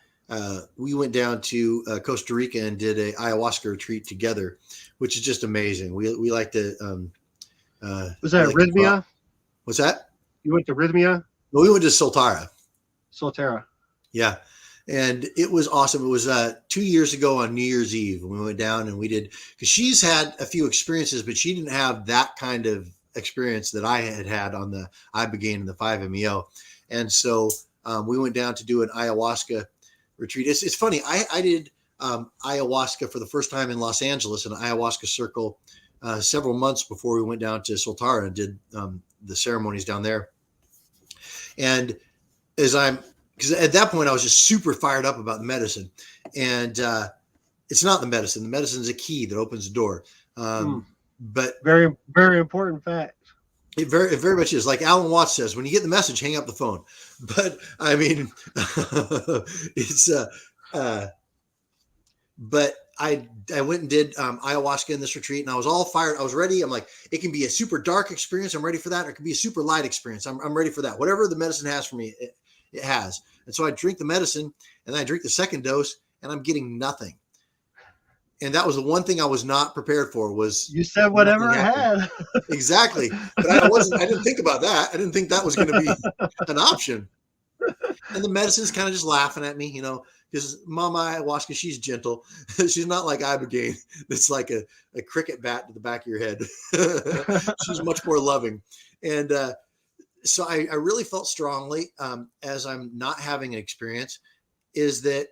we went down to Costa Rica and did a ayahuasca retreat together, which is just amazing. We like to. Was that Rhythmia? What's that? You went to Rhythmia? No, we went to Soltara. Yeah. And it was awesome. It was 2 years ago on New Year's Eve when we went down and we did, because she's had a few experiences, but she didn't have that kind of experience that I had on the Iboga and the 5-MeO. And so we went down to do an ayahuasca retreat. It's funny. I did ayahuasca for the first time in Los Angeles in an ayahuasca circle several months before we went down to Soltara and did the ceremonies down there. And because at that point I was just super fired up about the medicine, and it's not the medicine. The medicine is a key that opens the door. But very, very important fact. It very much is. Like Alan Watts says, when you get the message, hang up the phone. But I mean, it's but I went and did ayahuasca in this retreat, and I was all fired. I was ready. I'm like, it can be a super dark experience. I'm ready for that. Or it can be a super light experience. I'm ready for that. Whatever the medicine has for me, it has. And so I drink the medicine, and then I drink the second dose, and I'm getting nothing. And that was the one thing I was not prepared for. Was you said whatever I had. Exactly. But I didn't think about that. I didn't think that was going to be an option. And the medicine's kind of just laughing at me, because Mama Ayahuasca, she's gentle. She's not like Iboga. It's like a cricket bat to the back of your head. She's much more loving. And so I really felt strongly, as I'm not having an experience, is that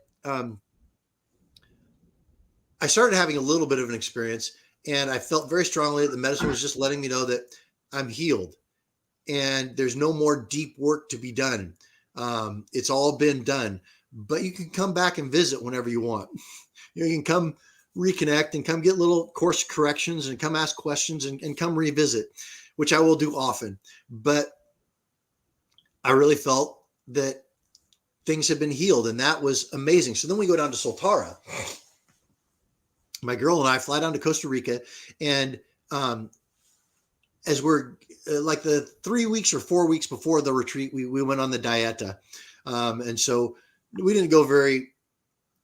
I started having a little bit of an experience, and I felt very strongly that the medicine was just letting me know that I'm healed and there's no more deep work to be done. It's all been done, but you can come back and visit whenever you want. You can come reconnect and come get little course corrections and come ask questions and come revisit, which I will do often. But I really felt that things had been healed, and that was amazing. So then we go down to Soltara. My girl and I fly down to Costa Rica, and as we're like the 3 weeks or 4 weeks before the retreat, we went on the dieta. And so we didn't go very,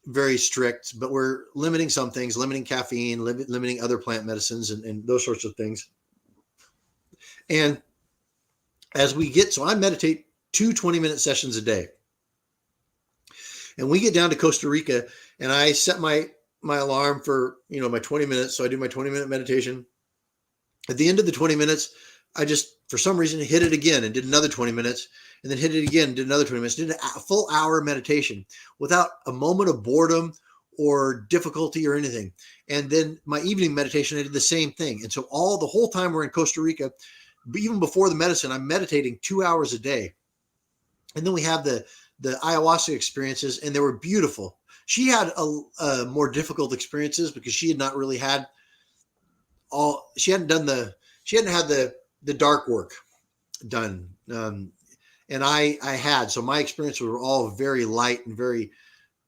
very strict, but we're limiting some things, limiting caffeine, limiting other plant medicines and those sorts of things. And as we so I meditate 2 20-minute sessions a day. And we get down to Costa Rica, and I set my alarm for, my 20 minutes. So I do my 20-minute meditation. At the end of the 20 minutes, I just, for some reason, hit it again and did another 20 minutes, and then hit it again, did another 20 minutes, did a full hour meditation without a moment of boredom or difficulty or anything. And then my evening meditation, I did the same thing. And so the whole time we're in Costa Rica, even before the medicine, I'm meditating 2 hours a day. And then we have the ayahuasca experiences, and they were beautiful. She had a more difficult experiences because she had not really had she hadn't had the dark work done. And I had, so my experiences were all very light and very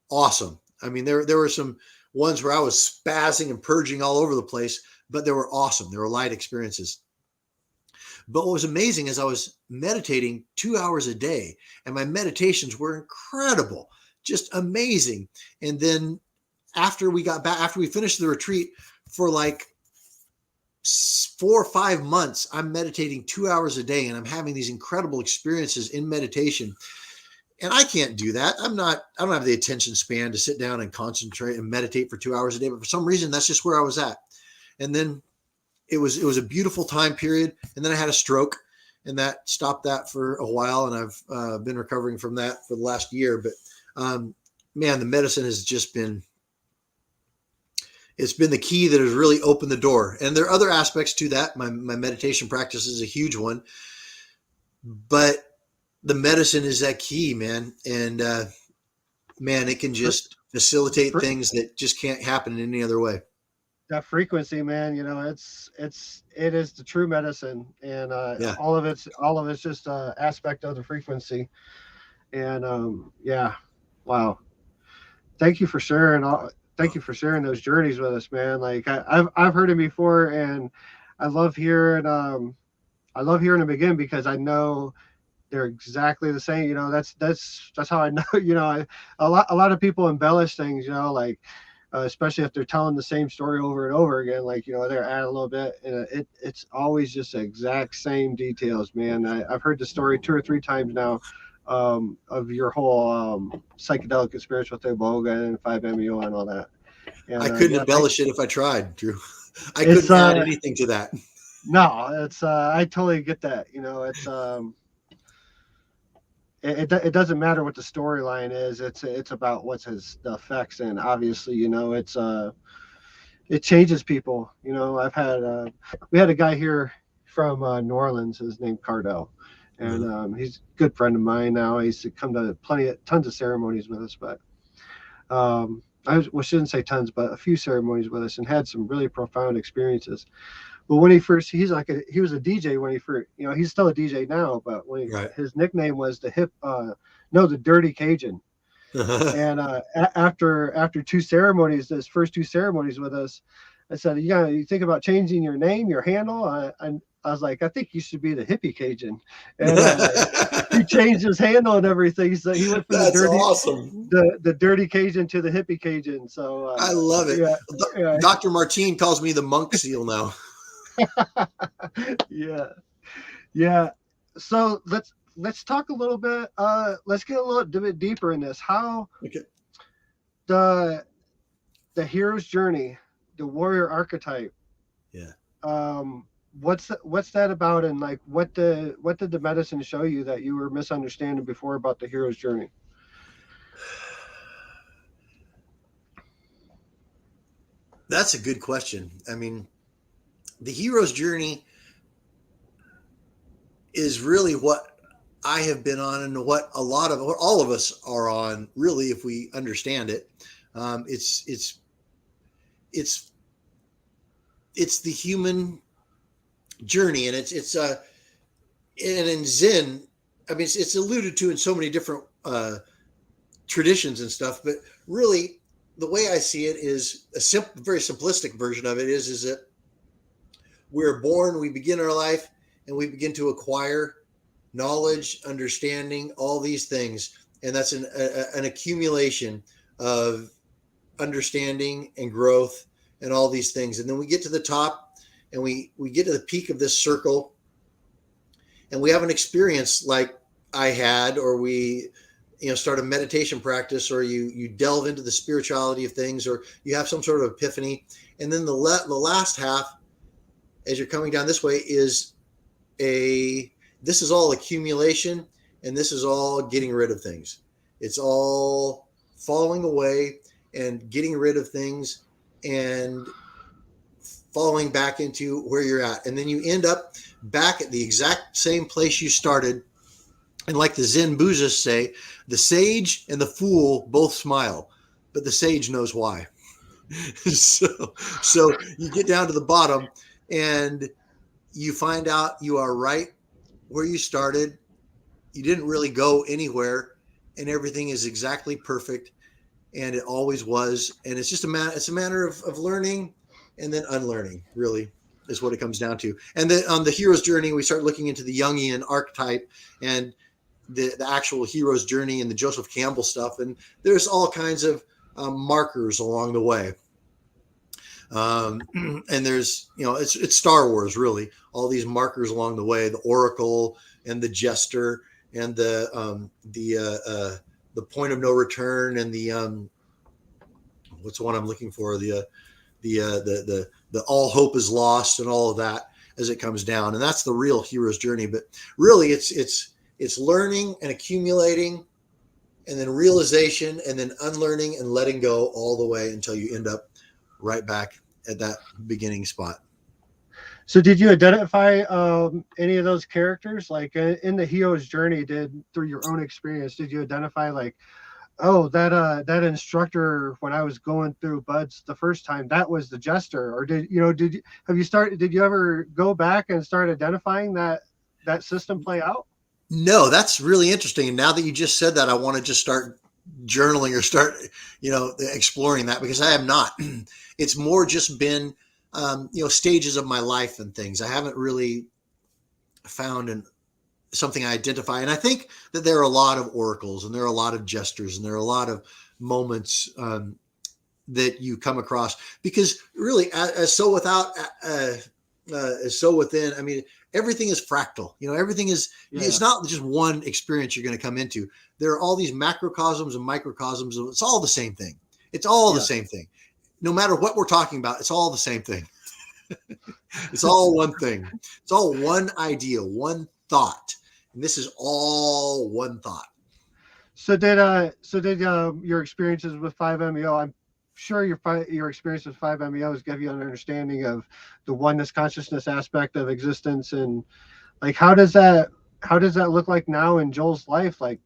awesome. I mean, there were some ones where I was spazzing and purging all over the place, but they were awesome. They were light experiences. But what was amazing is I was meditating 2 hours a day, and my meditations were incredible, just amazing. And then after we got back, after we finished the retreat, for like 4 or 5 months, I'm meditating 2 hours a day, and I'm having these incredible experiences in meditation. And I can't do that. I don't have the attention span to sit down and concentrate and meditate for 2 hours a day. But for some reason, that's just where I was at. And then it was a beautiful time period. And then I had a stroke, and that stopped that for a while. And I've been recovering from that for the last year. But man, the medicine has just been, it's been the key that has really opened the door. And there are other aspects to that. My meditation practice is a huge one, but the medicine is that key, man. And man, it can just facilitate things that just can't happen in any other way. that frequency, man, you know, it is the true medicine, and Yeah. all of it's just aspect of the frequency. And yeah, wow. Thank you for sharing thank you for sharing those journeys with us, man. Like I've heard it before, and I love hearing I love hearing them again because I know they're exactly the same. You know, that's how I know. You know, a lot of people embellish things. You know, like especially if they're telling the same story over and over again. Like, you know, they're adding a little bit, and it's always just the exact same details, man. I've heard the story 2 or 3 times now, of your whole psychedelic experience with Iboga and 5-MeO and all that. I And couldn't yeah, embellish it if I tried, Drew. I it's couldn't add anything to that. no, it's I totally get that. You know, it's it doesn't matter what the storyline is. It's about what's the effects, and obviously, you know, it changes people. You know, we had a guy here from New Orleans. His name Cardell, and he's a good friend of mine now. He's come to tons of ceremonies with us, but shouldn't say tons, but a few ceremonies with us, and had some really profound experiences. But when he was a DJ when he first, you know, he's still a DJ now, but his nickname was the Dirty Cajun. And after 2 ceremonies, his first 2 ceremonies with us, I said, "Yeah, you think about changing your name, your handle?" I was like, "I think you should be the Hippie Cajun." And he changed his handle and everything. So he went from awesome. the Dirty Cajun to the Hippie Cajun. So I love it. Yeah. Dr. Martine calls me the Monk SEAL now. Yeah. So let's talk a little bit. Let's get a little bit deeper in this. How the hero's journey, the warrior archetype. Yeah. What's that about, and like what did the medicine show you that you were misunderstanding before about the hero's journey? That's a good question. I mean, the hero's journey is really what I have been on, and what all of us are on, really, if we understand it. It's the human journey, and and in Zen, I mean, it's alluded to in so many different traditions and stuff, but really, the way I see it is very simplistic version of it is that we're born, we begin our life, and we begin to acquire knowledge, understanding, all these things. And that's an accumulation of understanding and growth and all these things. And then we get to the top, and we get to the peak of this circle, and we have an experience like I had, or we start a meditation practice, or you delve into the spirituality of things, or you have some sort of epiphany. And then the last half, as you're coming down this way, is this is all accumulation, and this is all getting rid of things. It's all falling away and getting rid of things and falling back into where you're at. And then you end up back at the exact same place you started. And like the Zen Buddhists say, the sage and the fool both smile, but the sage knows why. So you get down to the bottom, and you find out you are right where you started. You didn't really go anywhere, and everything is exactly perfect, and it always was. And it's just it's a matter of learning and then unlearning, really, is what it comes down to. And then on the hero's journey, we start looking into the Jungian archetype and the actual hero's journey and the Joseph Campbell stuff. And there's all kinds of markers along the way. And there's, it's Star Wars, really, all these markers along the way, the Oracle and the Jester and the point of no return, and the what's the one I'm looking for? The all hope is lost, and all of that as it comes down. And that's the real hero's journey. But really it's learning and accumulating, and then realization, and then unlearning and letting go all the way until you end up right back at that beginning spot. So did you identify any of those characters, like in the hero's journey? Through your own experience, did you identify like Oh, that instructor when I was going through buds the first time, that was the jester. Or did you ever go back and start identifying that system play out? No, that's really interesting. And now that you just said that, I want to just start journaling or start, exploring that, because I have not. It's more just been, stages of my life and things. I haven't really found something I identify. And I think that there are a lot of oracles, and there are a lot of gestures, and there are a lot of moments that you come across, because really, as so without, as so within, I mean, everything is fractal. Everything is, it's not just one experience you're going to come into. There are all these macrocosms and microcosms. It's all the same thing. It's all the same thing. No matter what we're talking about, it's all the same thing. It's all one thing. It's all one idea, one thought. And this is all one thought. So did your experiences with 5-MeO? I'm sure your experience with 5-MeOs give you an understanding of the oneness consciousness aspect of existence, and like how does that look like now in Joel's life? Like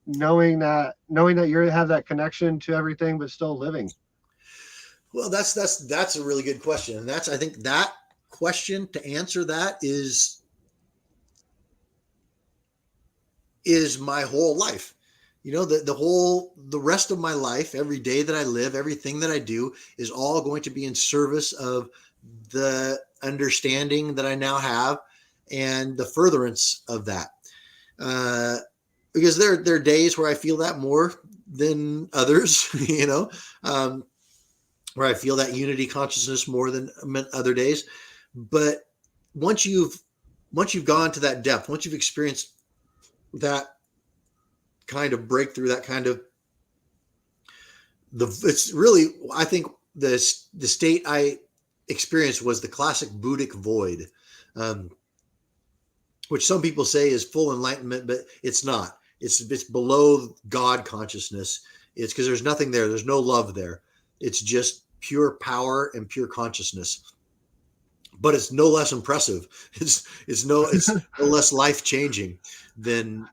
knowing that you have that connection to everything, but still living. Well, that's a really good question, and I think that question, to answer that, is my whole life. The rest of my life, every day that I live, everything that I do is all going to be in service of the understanding that I now have and the furtherance of that. Because there are days where I feel that more than others, where I feel that unity consciousness more than other days. But once you've gone to that depth, once you've experienced that kind of breakthrough, that kind of it's really, I think the state I experienced was the classic Buddhic void, which some people say is full enlightenment, but it's not. It's below God consciousness. It's because there's nothing there. There's no love there. It's just pure power and pure consciousness. But it's no less impressive. It's no less life-changing than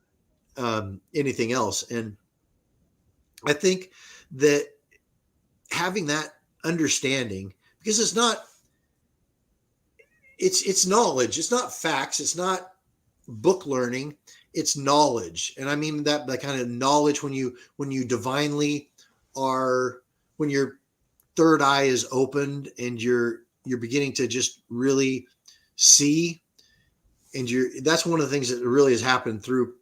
anything else. And I think that having that understanding, because it's knowledge, it's not facts, it's not book learning, it's knowledge. And I mean that kind of knowledge when you divinely are, when your third eye is opened and you're beginning to just really see, and that's one of the things that really has happened through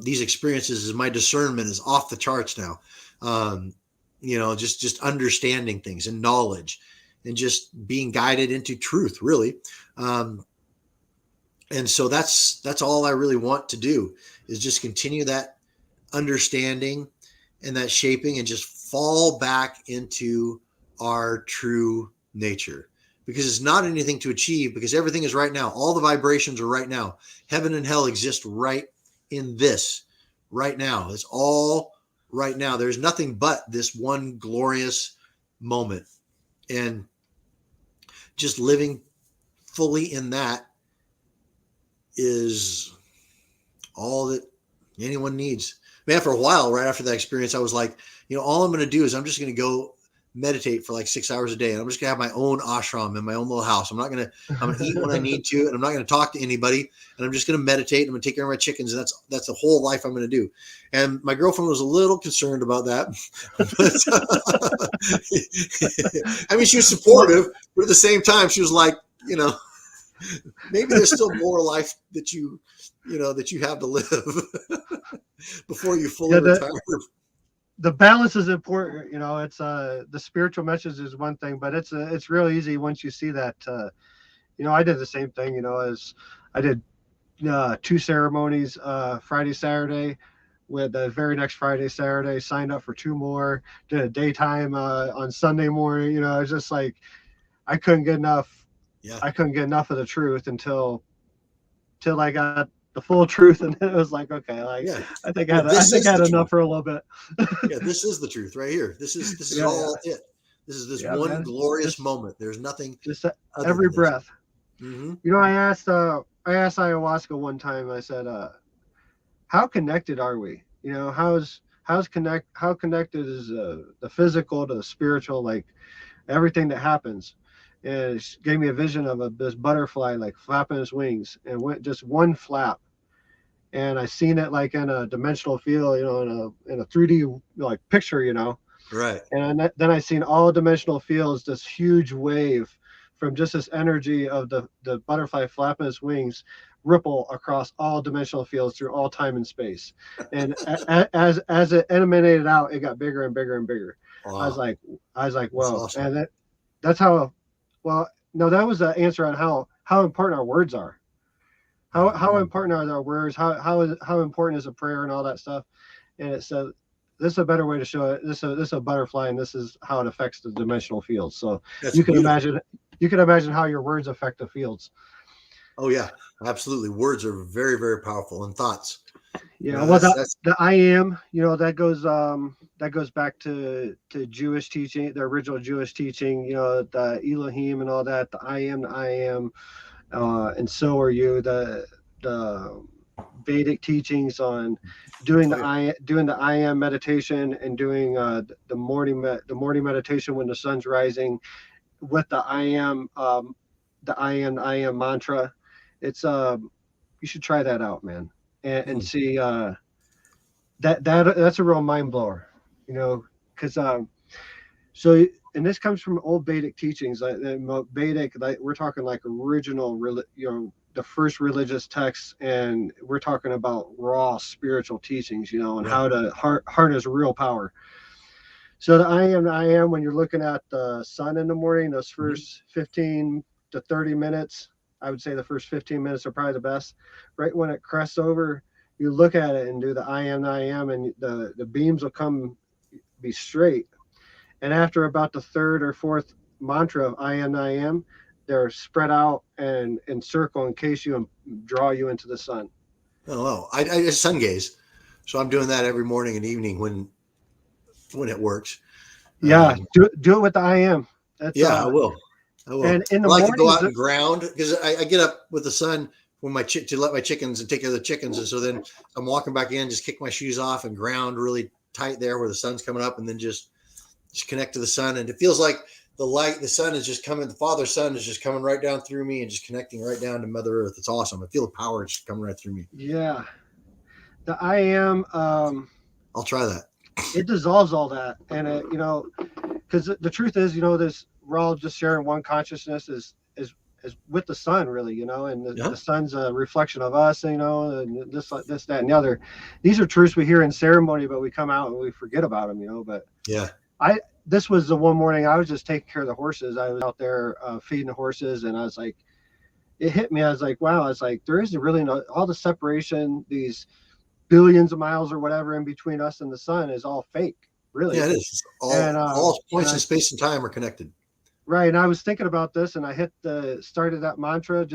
these experiences, is my discernment is off the charts now. Just understanding things and knowledge, and just being guided into truth, really. And so that's all I really want to do, is just continue that understanding and that shaping, and just fall back into our true nature, because it's not anything to achieve, because everything is right now. All the vibrations are right now. Heaven and hell exist right in this right now. It's all right now. There's nothing but this one glorious moment, and just living fully in that is all that anyone needs. Man, for a while, right after that experience, I was like, all I'm going to do is I'm just going to go meditate for like 6 hours a day, and I'm just gonna have my own ashram in my own little house. I'm gonna eat when I need to, and I'm not gonna talk to anybody, and I'm just gonna meditate, and I'm gonna take care of my chickens, and that's the whole life I'm gonna do. And my girlfriend was a little concerned about that. But, I mean, she was supportive, but at the same time, she was like, maybe there's still more life that you have to live before you fully retire. The balance is important. It's the spiritual message is one thing, but it's real easy once you see that. I did the same thing. As I did 2 ceremonies, Friday, Saturday. With the very next Friday, Saturday, signed up for 2 more. Did a daytime on Sunday morning. It's just like I couldn't get enough. Yeah. I couldn't get enough of the truth until I got the full truth, and then it was like, okay, like I think I had enough for a little bit. Yeah, this is the truth right here. This is all it. This is this one glorious moment. There's nothing. Just every breath. Mm-hmm. I asked ayahuasca one time. I said, "How connected are we? How's how connected is the physical to the spiritual, like everything that happens. And it gave me a vision of this butterfly like flapping its wings, and went just one flap. And I seen it like in a dimensional field, in a 3D like picture. Right. And then I seen all dimensional fields, this huge wave from just this energy of the butterfly flapping its wings ripple across all dimensional fields through all time and space. And as it emanated out, it got bigger and bigger and bigger. Wow. I was like, That's whoa. awesome. And that's how, well, no, that was the answer on how important our words are. How important are our words? How important is a prayer and all that stuff? And it said, this is a better way to show it. This is a butterfly, and this is how it affects the dimensional fields. So That's you can beautiful. imagine how your words affect the fields. Oh yeah, absolutely. Words are very, very powerful, and thoughts. Yeah, well, the I am, that goes back to Jewish teaching, the original Jewish teaching, the Elohim and all that. The I am, and so are you. The Vedic teachings on doing the I am meditation, and doing the morning meditation when the sun's rising, with the I am mantra. It's you should try that out, man, and see that's a real mind blower, because so, and this comes from old Vedic teachings, like Vedic, like we're talking like original, the first religious texts, and we're talking about raw spiritual teachings, and how to harness real power. So the I am, when you're looking at the sun in the morning, those first 15 to 30 minutes, I would say the first 15 minutes are probably the best. Right when it crests over, you look at it and do the I am, and the beams will be straight. And after about the third or fourth mantra of I am, they're spread out and encircle, encase you, and draw you into the sun. Oh, well, I sun gaze, so I'm doing that every morning and evening when it works. Yeah, do it with the I am. I will. And in the I like mornings, to go out and ground, because I get up with the sun when to let my chickens and take care of the chickens, and so then I'm walking back in, just kick my shoes off and ground really tight there where the sun's coming up, and then just connect to the sun, and it feels like the sun is just coming. The Father Sun is just coming right down through me and just connecting right down to Mother Earth. It's awesome. I feel the power just coming right through me. Yeah, the I am. I'll try that. It dissolves all that, and because the truth is, we're all just sharing one consciousness, is with the sun, really, and the sun's a reflection of us, and this, that, and the other. These are truths we hear in ceremony, but we come out and we forget about them, But this was the one morning I was just taking care of the horses. I was out there feeding the horses, and I was like, it hit me. I was like, wow. It's like there isn't really all the separation, these billions of miles or whatever in between us and the sun, is all fake. Really. Yeah, it is. All points in space and time are connected. Right. And I was thinking about this, and I started that mantra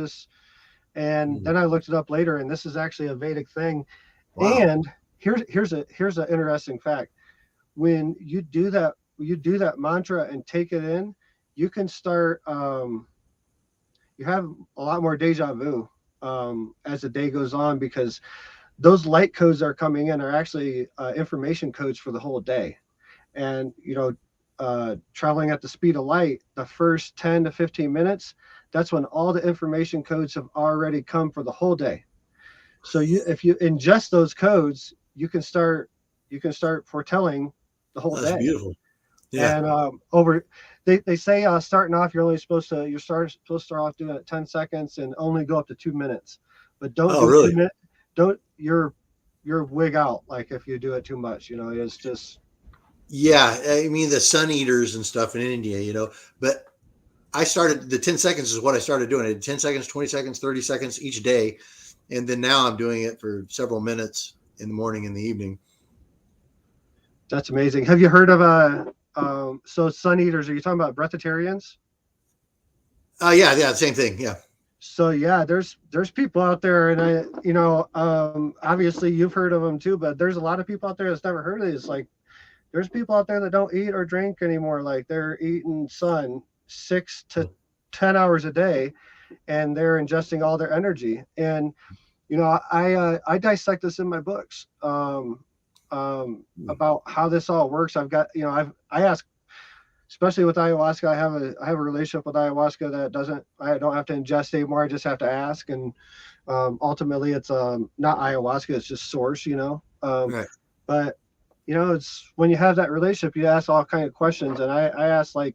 and then I looked it up later, and this is actually a Vedic thing. Wow. And here's an interesting fact. When you do that mantra and take it in, you can start, you have a lot more deja vu as the day goes on, because those light codes that are coming in are actually information codes for the whole day. And, traveling at the speed of light, the first 10 to 15 minutes, that's when all the information codes have already come for the whole day. So if you ingest those codes, you can start foretelling the whole day. That's beautiful. Yeah. And they say starting off, you're supposed to start off doing it 10 seconds and only go up to 2 minutes. But don't do really? 2 minutes. Don't you're wig out, like if you do it too much, it's just. Yeah, I mean the sun eaters and stuff in India, but I started the 10 seconds is what I started doing. I did 10 seconds, 20 seconds, 30 seconds each day. And then now I'm doing it for several minutes in the morning and the evening. That's amazing. Have you heard of so sun eaters, are you talking about breatharians? Yeah, same thing. Yeah. So yeah, there's people out there, and obviously you've heard of them too, but there's a lot of people out there that's never heard of this. Like, there's people out there that don't eat or drink anymore. Like, they're eating sun 6 to 10 hours a day, and they're ingesting all their energy. And I dissect this in my books. about how this all works. I've got, I ask, especially with ayahuasca, I have a relationship with ayahuasca that I don't have to ingest anymore. I just have to ask. And ultimately it's not ayahuasca, it's just source, Right. But it's when you have that relationship, you ask all kind of questions. And I asked like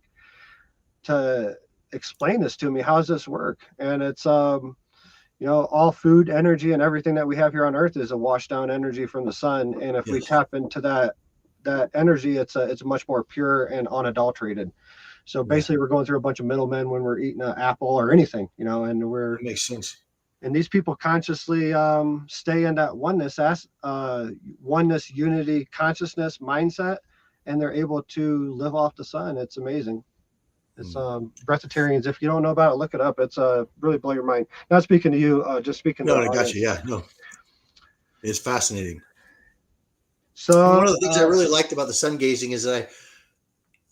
to explain this to me. How does this work? And it's, all food, energy, and everything that we have here on earth is a washed down energy from the sun. And if we tap into that energy, it's much more pure and unadulterated. So basically we're going through a bunch of middlemen when we're eating an apple or anything, and That makes sense. And these people consciously stay in that oneness, unity, consciousness mindset, and they're able to live off the sun. It's amazing. It's breatharians. If you don't know about it, look it up. It's really blow your mind. Not speaking to you, just speaking to I got you. Yeah, no, it's fascinating. So one of the things I really liked about the sun gazing is that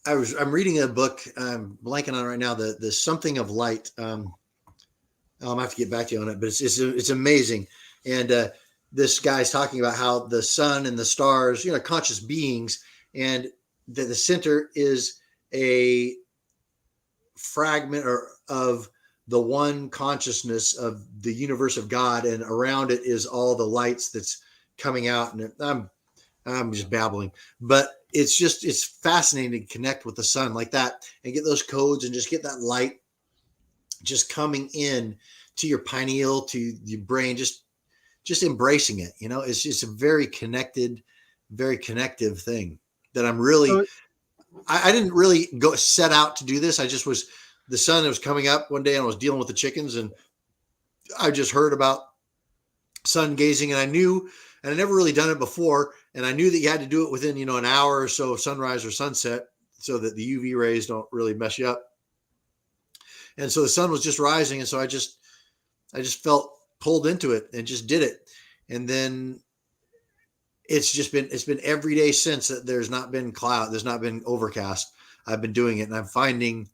I'm reading a book. I'm blanking on it right now. The Something of Light. I'll have to get back to you on it, but it's amazing. And this guy's talking about how the sun and the stars, conscious beings, and the center is a fragment of the one consciousness of the universe of God, and around it is all the lights that's coming out. And I'm just babbling, but it's fascinating to connect with the sun like that and get those codes and just get that light just coming in to your pineal, to your brain, just embracing it. It's just a very connected, very connective thing that I'm really, I didn't really go set out to do this. I just was, the sun was coming up one day and I was dealing with the chickens, and I just heard about sun gazing, and I knew, and I never really done it before. And I knew that you had to do it within, an hour or so of sunrise or sunset so that the UV rays don't really mess you up. And so the sun was just rising. And so I just felt pulled into it and just did it. And then it's been every day since that. There's not been cloud. There's not been overcast. I've been doing it, and I'm finding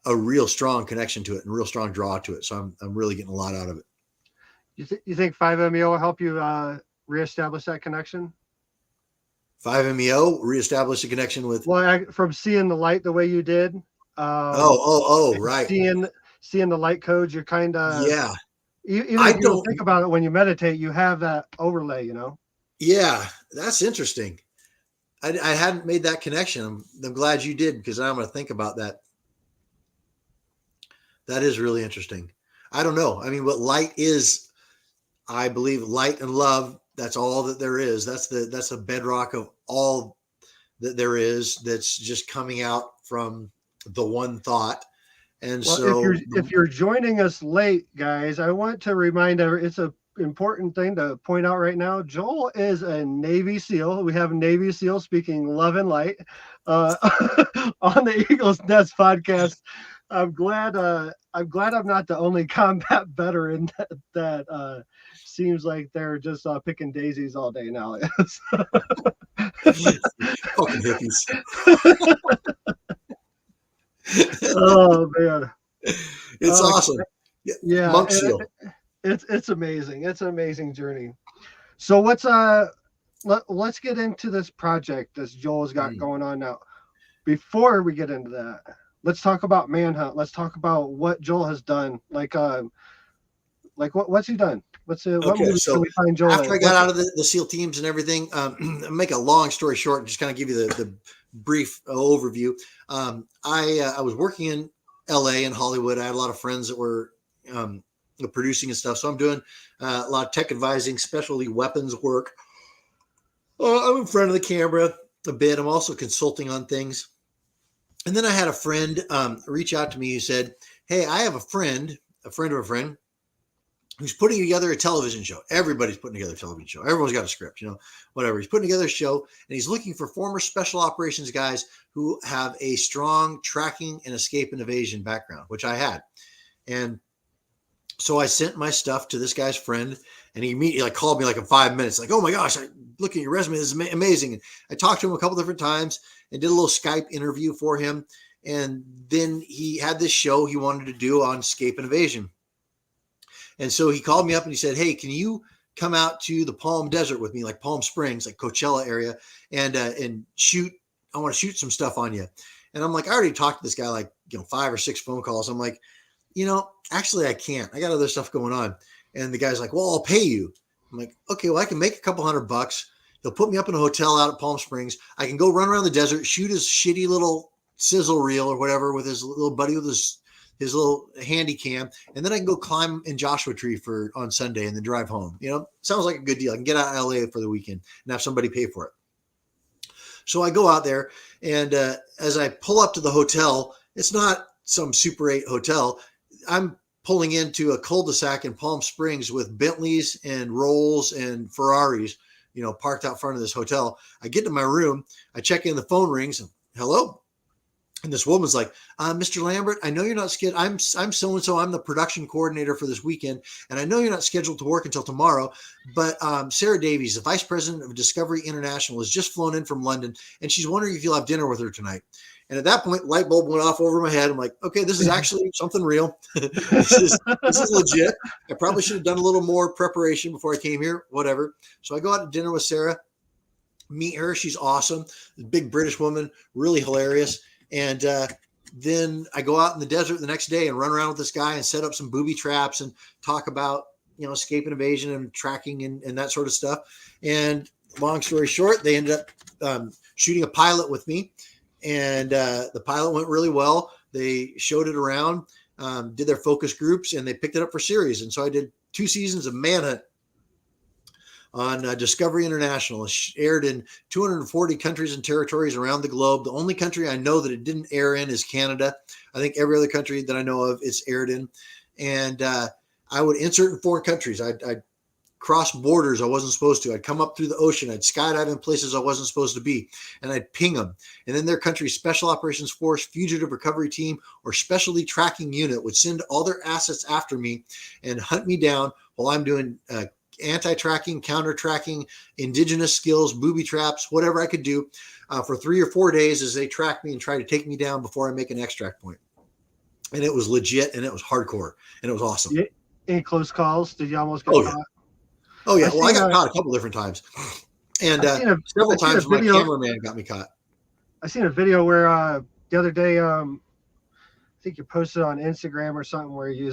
a real strong connection to it and a real strong draw to it. So I'm really getting a lot out of it. You think 5-MeO will help you reestablish that connection? 5-MeO reestablish a connection with? Well, from seeing the light the way you did. Right. Seeing the light codes, you're kind of, yeah. Even if you don't think about it when you meditate, you have that overlay, Yeah, that's interesting. I hadn't made that connection. I'm glad you did, because I'm going to think about that. That is really interesting. I don't know. I mean, what light is, I believe light and love, that's all that there is. That's the bedrock of all that there is. That's just coming out from the one thought. And if you're joining us late, guys, I want to remind it's an important thing to point out right now. Joel is a Navy SEAL. We have a Navy SEAL speaking love and light on the Eagle's Nest podcast. I'm glad I'm not the only combat veteran that seems like they're just picking daisies all day now. Fucking hippies. Oh man, it's awesome. Yeah, Monk SEAL. It's amazing. It's an amazing journey. So let's get into this project that Joel's got going on now. Before we get into that, let's talk about Manhunt. Let's talk about what Joel has done. Like what's he done? What movie can we find Joel after I got out of the SEAL teams and everything, make a long story short and just kind of give you the brief overview. I was working in LA and Hollywood. I had a lot of friends that were producing and stuff. So I'm doing a lot of tech advising, specialty weapons work. I'm in front of the camera a bit. I'm also consulting on things. And then I had a friend reach out to me who said, hey, I have a friend of a friend who's putting together a television show. Everybody's putting together a television show. Everyone's got a script, whatever. He's putting together a show, and he's looking for former special operations guys who have a strong tracking and escape and evasion background, which I had. And so I sent my stuff to this guy's friend, and he immediately called me in 5 minutes, oh my gosh, I look at your resume. This is amazing. And I talked to him a couple different times and did a little Skype interview for him. And then he had this show he wanted to do on escape and evasion. And so he called me up and he said, hey, can you come out to the Palm Desert with me, like Palm Springs, like Coachella area, and shoot. I want to shoot some stuff on you. And I'm like, I already talked to this guy, like, 5 or 6 phone calls. I'm like, actually I can't. I got other stuff going on. And the guy's like, well, I'll pay you. I'm like, okay, well, I can make a couple $100. He'll put me up in a hotel out at Palm Springs. I can go run around the desert, shoot his shitty little sizzle reel or whatever with his little buddy with his little handy cam. And then I can go climb in Joshua Tree on Sunday and then drive home. Sounds like a good deal. I can get out of LA for the weekend and have somebody pay for it. So I go out there, and as I pull up to the hotel, it's not some Super 8 hotel. I'm pulling into a cul-de-sac in Palm Springs with Bentleys and Rolls and Ferraris, parked out front of this hotel. I get to my room, I check in, the phone rings, and hello. And this woman's like, Mr. Lambert, I know you're not scheduled. I'm so-and-so. I'm the production coordinator for this weekend. And I know you're not scheduled to work until tomorrow. But Sarah Davies, the vice president of Discovery International, has just flown in from London. And she's wondering if you'll have dinner with her tonight. And at that point, light bulb went off over my head. I'm like, okay, this is actually something real. This is legit. I probably should have done a little more preparation before I came here, whatever. So I go out to dinner with Sarah, meet her. She's awesome. Big British woman, really hilarious. And then I go out in the desert the next day and run around with this guy and set up some booby traps and talk about, escape and evasion and tracking and that sort of stuff. And long story short, they ended up shooting a pilot with me. And the pilot went really well. They showed it around, did their focus groups, and they picked it up for series. And so I did 2 seasons of Manhunt on Discovery International. It aired in 240 countries and territories around the globe. The only country I know that it didn't air in is Canada. I think every other country that I know of, it's aired in. And I would insert in foreign countries. I'd cross borders I wasn't supposed to. I'd come up through the ocean. I'd skydive in places I wasn't supposed to be. And I'd ping them. And then their country's Special Operations Force, Fugitive Recovery Team, or Specialty Tracking Unit would send all their assets after me and hunt me down while I'm doing anti-tracking, counter-tracking, indigenous skills, booby traps, whatever I could do for 3 or 4 days as they track me and try to take me down before I make an extract point. And it was legit, and it was hardcore, and it was awesome. Any close calls? Did you almost get caught? Oh, yeah. Well, I got caught a couple different times. And several times my cameraman got me caught. I seen a video where the other day, I think you posted on Instagram or something where you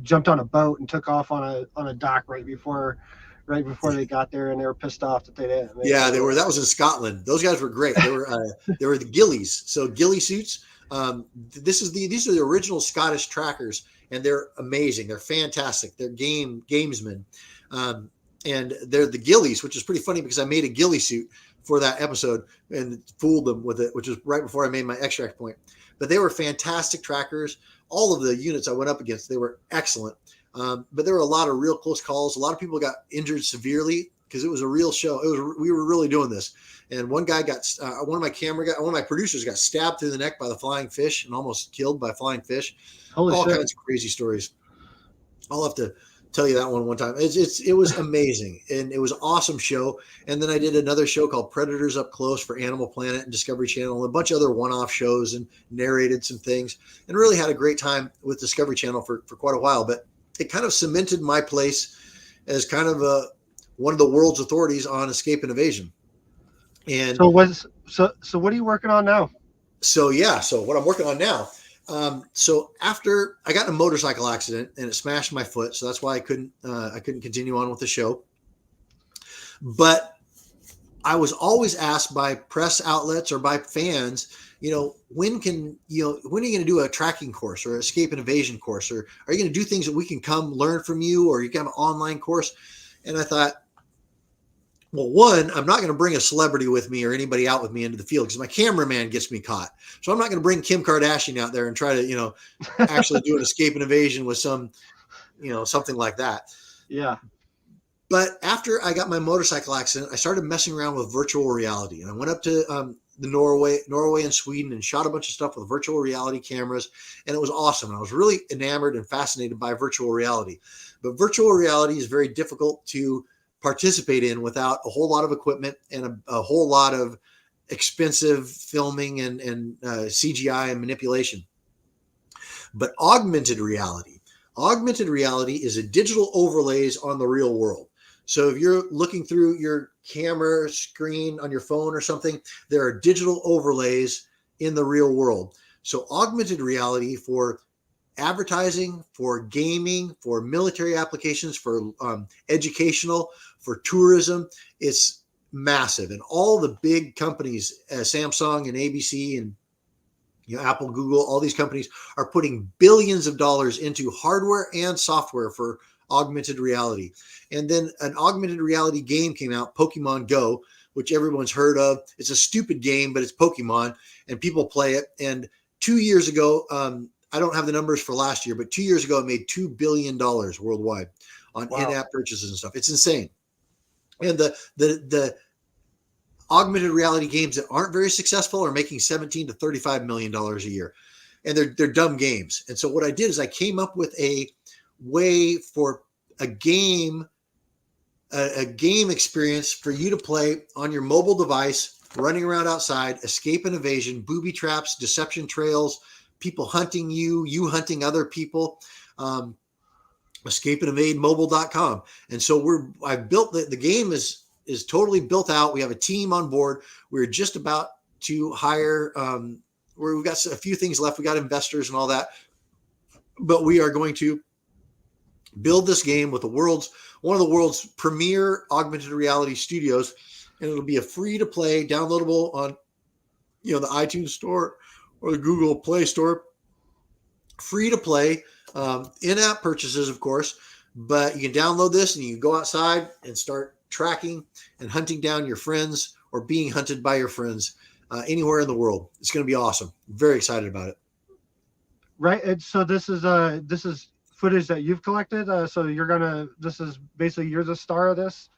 jumped on a boat and took off on a dock right before they got there, and they were pissed off that they didn't. Yeah, they were. That was in Scotland. Those guys were great. They were the ghillies. So ghillie suits. These are the original Scottish trackers, and they're amazing. They're fantastic. They're gamesmen. And they're the ghillies, which is pretty funny because I made a ghillie suit for that episode and fooled them with it, which was right before I made my extract point. But they were fantastic trackers. All of the units I went up against, they were excellent. But there were a lot of real close calls. A lot of people got injured severely because it was a real show. We were really doing this. And one guy one of my producers got stabbed through the neck by the flying fish and almost killed by flying fish. All kinds of crazy stories. I'll have to tell you that one time. It was amazing, and it was an awesome show. And then I did another show called Predators Up Close for Animal Planet and Discovery Channel, and a bunch of other one-off shows, and narrated some things, and really had a great time with Discovery Channel for quite a while. But it kind of cemented my place as kind of one of the world's authorities on escape and evasion. And so what are you working on now? So what I'm working on now. So after I got in a motorcycle accident and it smashed my foot, so that's why I couldn't continue on with the show. But I was always asked by press outlets or by fans, when are you going to do a tracking course or escape and evasion course, or are you going to do things that we can come learn from you, or you can have an online course? And I thought, well, one, I'm not going to bring a celebrity with me or anybody out with me into the field because my cameraman gets me caught. So I'm not going to bring Kim Kardashian out there and try to, actually do an escape and evasion with some, something like that. Yeah. But after I got my motorcycle accident, I started messing around with virtual reality, and I went up to the Norway and Sweden and shot a bunch of stuff with virtual reality cameras, and it was awesome. And I was really enamored and fascinated by virtual reality. But virtual reality is very difficult to participate in without a whole lot of equipment and a whole lot of expensive filming and CGI and manipulation. But augmented reality is a digital overlays on the real world. So if you're looking through your camera screen on your phone or something, there are digital overlays in the real world. So augmented reality for advertising, for gaming, for military applications, for educational, for tourism, it's massive. And all the big companies, Samsung and ABC and Apple, Google, all these companies are putting billions of dollars into hardware and software for augmented reality. And then an augmented reality game came out, Pokemon Go, which everyone's heard of. It's a stupid game, but it's Pokemon, and people play it. And 2 years ago, I don't have the numbers for last year, but 2 years ago, it made $2 billion worldwide on in-app purchases and stuff. It's insane. And the augmented reality games that aren't very successful are making $17 to $35 million a year. And they're dumb games. And so what I did is I came up with a way for a game experience for you to play on your mobile device, running around outside, escape and evasion, booby traps, deception trails, people hunting you hunting other people. Escape and evade mobile.com. And so I've built the game is totally built out. We have a team on board. We're just about to hire, we've got a few things left. We got investors and all that, but we are going to build this game with one of the world's premier augmented reality studios. And it'll be a free to play, downloadable on, the iTunes store or the Google Play Store, free to play, in-app purchases, of course, but you can download this and you can go outside and start tracking and hunting down your friends or being hunted by your friends anywhere in the world. It's going to be awesome. Very excited about it. Right. And so this is footage that you've collected. So this is basically, you're the star of this.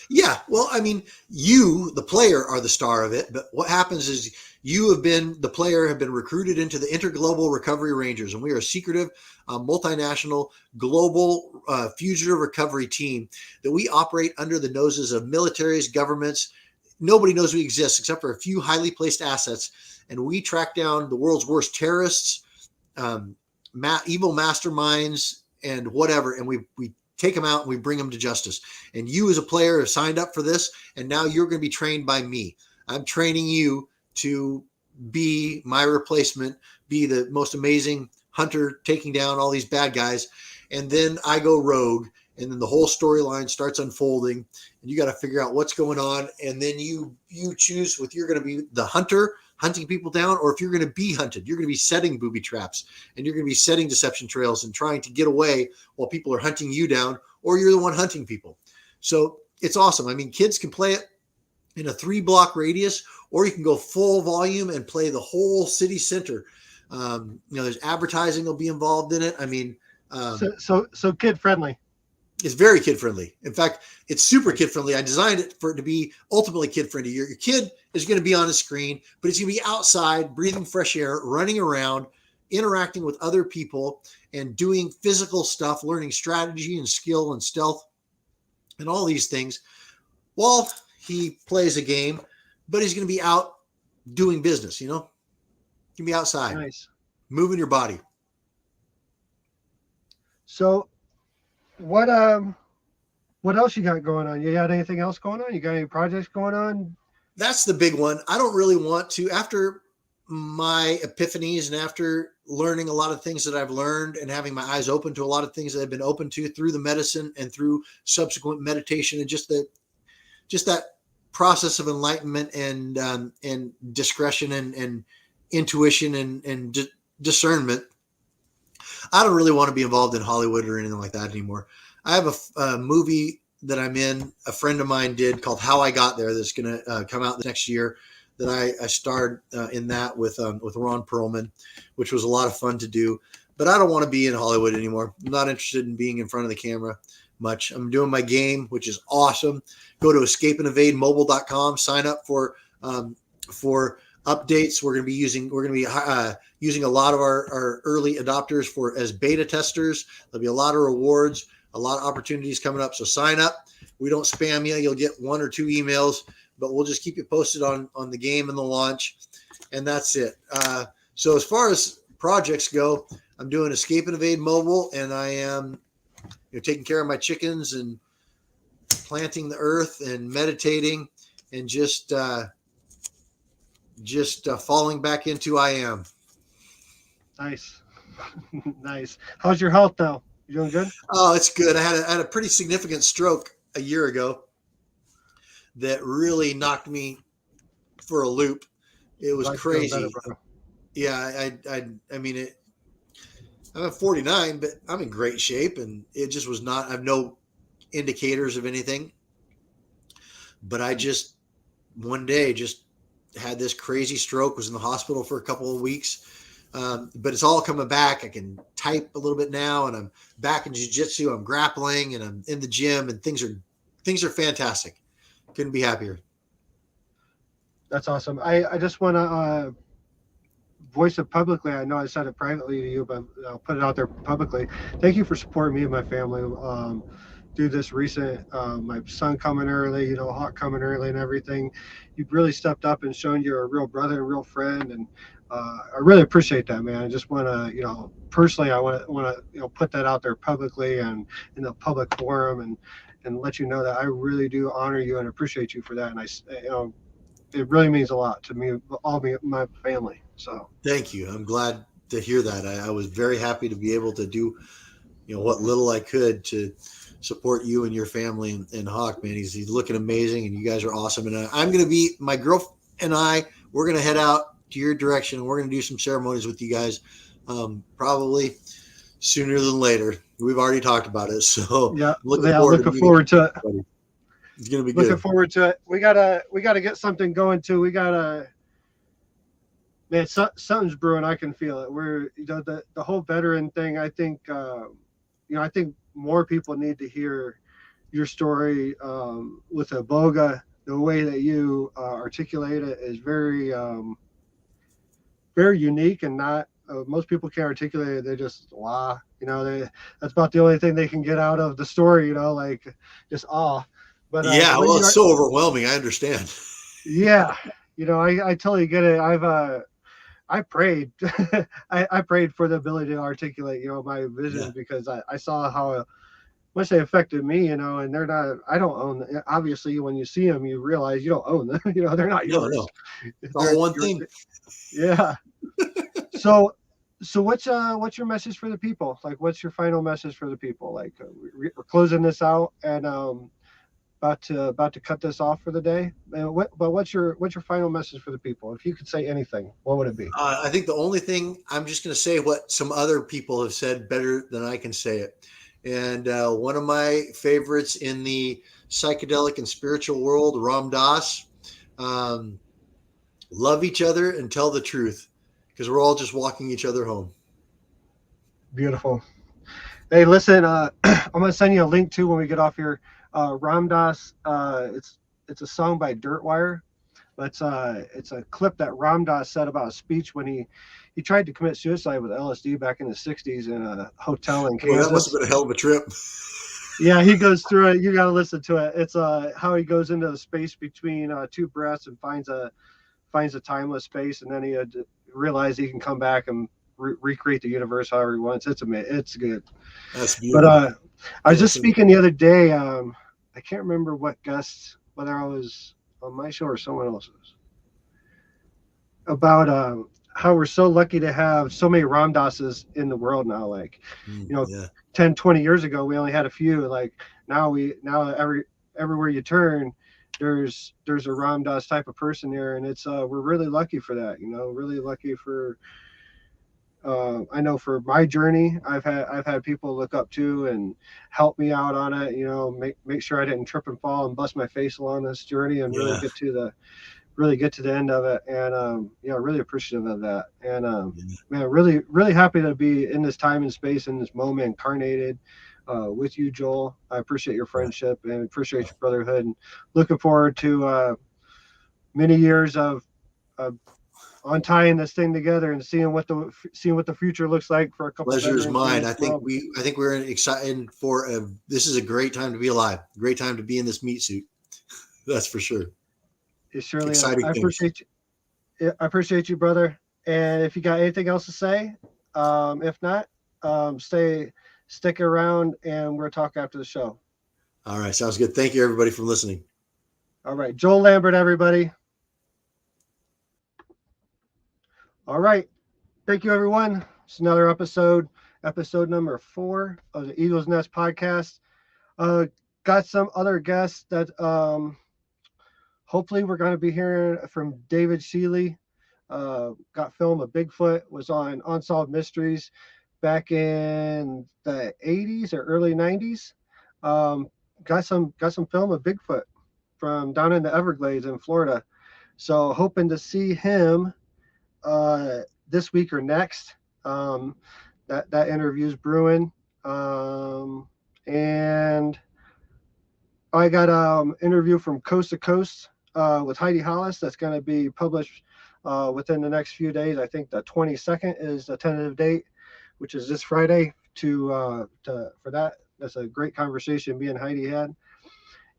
Yeah. Well, I mean, you, the player, are the star of it. But what happens is the player have been recruited into the Interglobal Recovery Rangers. And we are a secretive, multinational, global fugitive recovery team that we operate under the noses of militaries, governments. Nobody knows we exist except for a few highly placed assets. And we track down the world's worst terrorists, evil masterminds, and whatever. And we take them out and we bring them to justice. And you as a player have signed up for this. And now you're going to be trained by me. I'm training you to be my replacement, be the most amazing hunter taking down all these bad guys. And then I go rogue. And then the whole storyline starts unfolding. And you got to figure out what's going on. And then you choose if you're going to be the hunter hunting people down, or if you're going to be hunted. You're going to be setting booby traps, and you're going to be setting deception trails and trying to get away while people are hunting you down, or you're the one hunting people. So it's awesome. I mean, kids can play it in a 3-block radius, or you can go full volume and play the whole city center. There's advertising will be involved in it. I mean, so kid friendly. It's very kid friendly. In fact, it's super kid friendly. I designed it for it to be ultimately kid friendly. Your kid is going to be on a screen, but it's going to be outside, breathing fresh air, running around, interacting with other people, and doing physical stuff, learning strategy and skill and stealth and all these things while he plays a game. But he's going to be out doing business. He can be outside, nice, moving your body. So what else you got going on? You got anything else going on? You got any projects going on? That's the big one. I don't really want to, after my epiphanies and after learning a lot of things that I've learned and having my eyes open to a lot of things that I've been open to through the medicine and through subsequent meditation and just that process of enlightenment and discretion and intuition and discernment. I don't really want to be involved in Hollywood or anything like that anymore. I have a movie that I'm in, a friend of mine did, called How I Got There, that's going to come out next year, that I starred in that with Ron Perlman, which was a lot of fun to do. But I don't want to be in Hollywood anymore. I'm not interested in being in front of the camera much. I'm doing my game, which is awesome. Go to escapeandevademobile.com, sign up for updates. We're going to be using a lot of our early adopters as beta testers. There'll be a lot of rewards, a lot of opportunities coming up. So sign up. We don't spam you. You'll get 1 or 2 emails, but we'll just keep you posted on the game and the launch. And that's it. So as far as projects go, I'm doing Escape and Evade Mobile, and I am taking care of my chickens and planting the earth and meditating and just falling back into I am. Nice. Nice. How's your health now? You doing good? Oh, it's good. I had a pretty significant stroke a year ago that really knocked me for a loop. It was crazy. Yeah, I mean, I'm at 49, but I'm in great shape, and it just was not. I have no indicators of anything, but I just one day just had this crazy stroke. Was in the hospital for a couple of weeks, but it's all coming back. I can type a little bit now, and I'm back in jiu-jitsu. I'm grappling, and I'm in the gym, and things are fantastic. Couldn't be happier. That's awesome. I just want to voice it publicly. I know I said it privately to you, but I'll put it out there publicly. Thank you for supporting me and my family through this recent, my son coming early, Hawk coming early and everything. You've really stepped up and shown you're a real brother and real friend. And I really appreciate that, man. I just want to, personally, I want to, put that out there publicly and in a public forum and let you know that I really do honor you and appreciate you for that. And it really means a lot to me, my family. So thank you. I'm glad to hear that. I was very happy to be able to do, what little I could to support you and your family and Hawk, man. He's looking amazing, and you guys are awesome. And I'm going to be, my girl and we're going to head out to your direction, and we're going to do some ceremonies with you guys, probably sooner than later. We've already talked about it. So yeah, looking forward to it. Everybody. It's going to be looking forward to it. We gotta get something going too. Man, something's brewing. I can feel it. We're, the whole veteran thing. I think, I think more people need to hear your story with Iboga. The way that you articulate it is very, very unique, and not most people can't articulate it. They just that's about the only thing they can get out of the story. Like just awe. But well, it's so overwhelming. I understand. Yeah, I totally get it. I prayed. I prayed for the ability to articulate, my vision, because I saw how much they affected me, and they're not. I don't own them. Obviously, when you see them, you realize you don't own them. They're not yours. No. It's all one thing. Yeah. So what's your message for the people? Like, what's your final message for the people? Like, we're closing this out and about to cut this off for the day. But what's your final message for the people? If you could say anything, what would it be? I think the only thing, I'm just going to say what some other people have said better than I can say it. And one of my favorites in the psychedelic and spiritual world, Ram Dass, love each other and tell the truth, because we're all just walking each other home. Beautiful. Hey, listen, I'm going to send you a link too when we get off here. Ram Dass, it's a song by Dirtwire. It's a clip that Ram Dass said about a speech when he tried to commit suicide with LSD back in the 60s in a hotel in Kansas. That must have been a hell of a trip. Yeah, he goes through it. You got to listen to it. It's how he goes into the space between two breaths and finds a timeless space, and then he had to realize he can come back and recreate the universe however he wants. It's amazing. It's good. That's beautiful. But I was just speaking the other day. I can't remember what guest, whether I was on my show or someone else's, about how we're so lucky to have so many Ram Dasses in the world now. Like, 10, 20 years ago, we only had a few. Like now everywhere you turn, there's a Ram Dass type of person there, and it's we're really lucky for that. Really lucky for. I know for my journey, I've had people look up to and help me out on it. Make sure I didn't trip and fall and bust my face along this journey, and really get to the end of it. And really appreciative of that. And man, really, really happy to be in this time and space in this moment incarnated with you, Joel. I appreciate your friendship and appreciate your brotherhood, and looking forward to many years of untying this thing together and seeing what the future looks like for a couple. Pleasure is mine. I think we're excited for this is a great time to be alive. Great time to be in this meat suit. That's for sure. It surely is. I appreciate you. I appreciate you, brother. And if you got anything else to say, if not, stick around and we'll talk after the show. All right. Sounds good. Thank you, everybody, for listening. All right. Joel Lambert, everybody. All right. Thank you, everyone. It's another episode number 4 of the Eagle's Nest podcast. Got some other guests that hopefully we're going to be hearing from David Shealy. Got film of Bigfoot, was on Unsolved Mysteries back in the 80s or early 90s. Got some film of Bigfoot from down in the Everglades in Florida. So hoping to see him this week or next. That interview's brewing. And I got an interview from Coast to Coast with Heidi Hollis that's going to be published within the next few days. I think the 22nd is the tentative date, which is this Friday. For that, that's a great conversation me and Heidi had.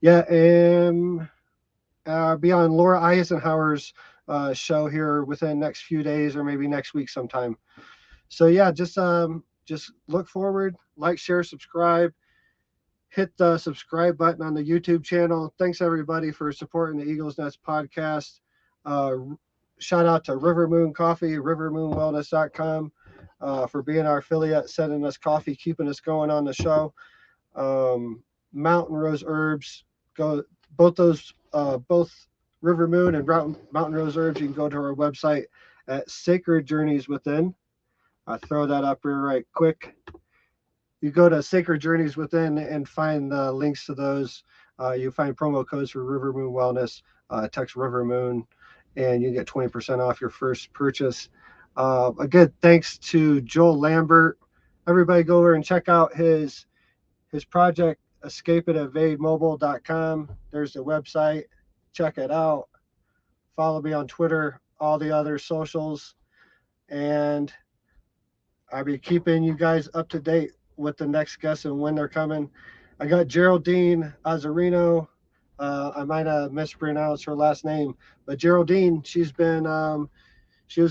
Yeah, and be on Laura Eisenhower's show here within the next few days or maybe next week sometime. So yeah, just look forward, like, share, subscribe. Hit the subscribe button on the YouTube channel. Thanks everybody for supporting the Eagle's Nest podcast. Shout out to River Moon Coffee, rivermoonwellness.com for being our affiliate, sending us coffee, keeping us going on the show. Mountain Rose Herbs, both River Moon and Mountain Rose Herbs. You can go to our website at Sacred Journeys Within. I'll throw that up here right quick. You go to Sacred Journeys Within and find the links to those. You find promo codes for River Moon Wellness. Text River Moon, and you get 20% off your first purchase. Again, thanks to Joel Lambert. Everybody go over and check out his project, escapeandevademobile.com. There's the website. Check it out. Follow me on Twitter, all the other socials, and I'll be keeping you guys up to date with the next guests and when they're coming. I got Geraldine Azzarino. I might have mispronounced her last name, but Geraldine, she was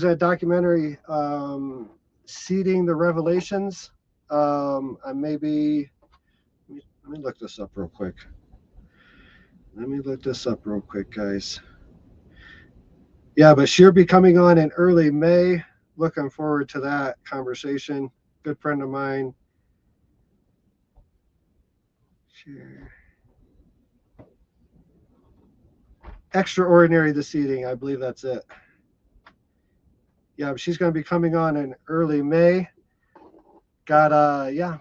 in a documentary, Seeding the Revelations. Let me look this up real quick. Guys. Yeah, but she'll be coming on in early May. Looking forward to that conversation. Good friend of mine. Sure. Extraordinary this evening. I believe that's it. Yeah, she's going to be coming on in early May. Got a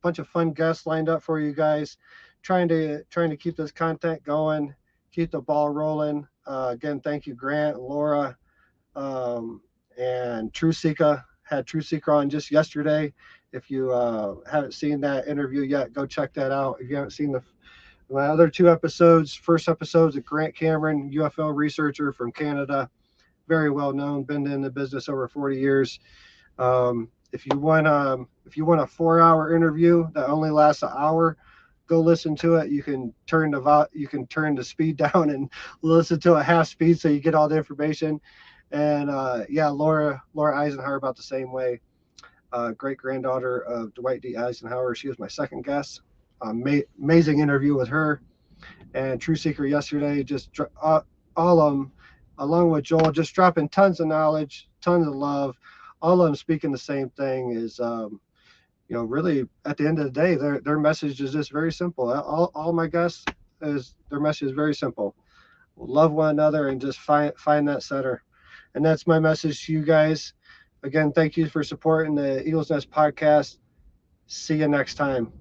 bunch of fun guests lined up for you guys. Trying to keep this content going, keep the ball rolling. Again, thank you, Grant, Laura, and True Seeker. Had True Seeker on just yesterday. If you haven't seen that interview yet, go check that out. If you haven't seen my other 2 episodes, first episode's with Grant Cameron, UFO researcher from Canada, very well known, been in the business over 40 years. If you want a 4-hour interview that only lasts an hour, go listen to it. You can turn the speed down and listen to it half speed so you get all the information. And Laura Eisenhower about the same way. Great granddaughter of Dwight D. Eisenhower. She was my second guest. Amazing interview with her. And True Seeker yesterday, just all of them, along with Joel, just dropping tons of knowledge, tons of love. All of them speaking the same thing is, really at the end of the day, their message is just very simple. All my guests, their message is very simple. Love one another and just find that center. And that's my message to you guys. Again, thank you for supporting the Eagle's Nest podcast. See you next time.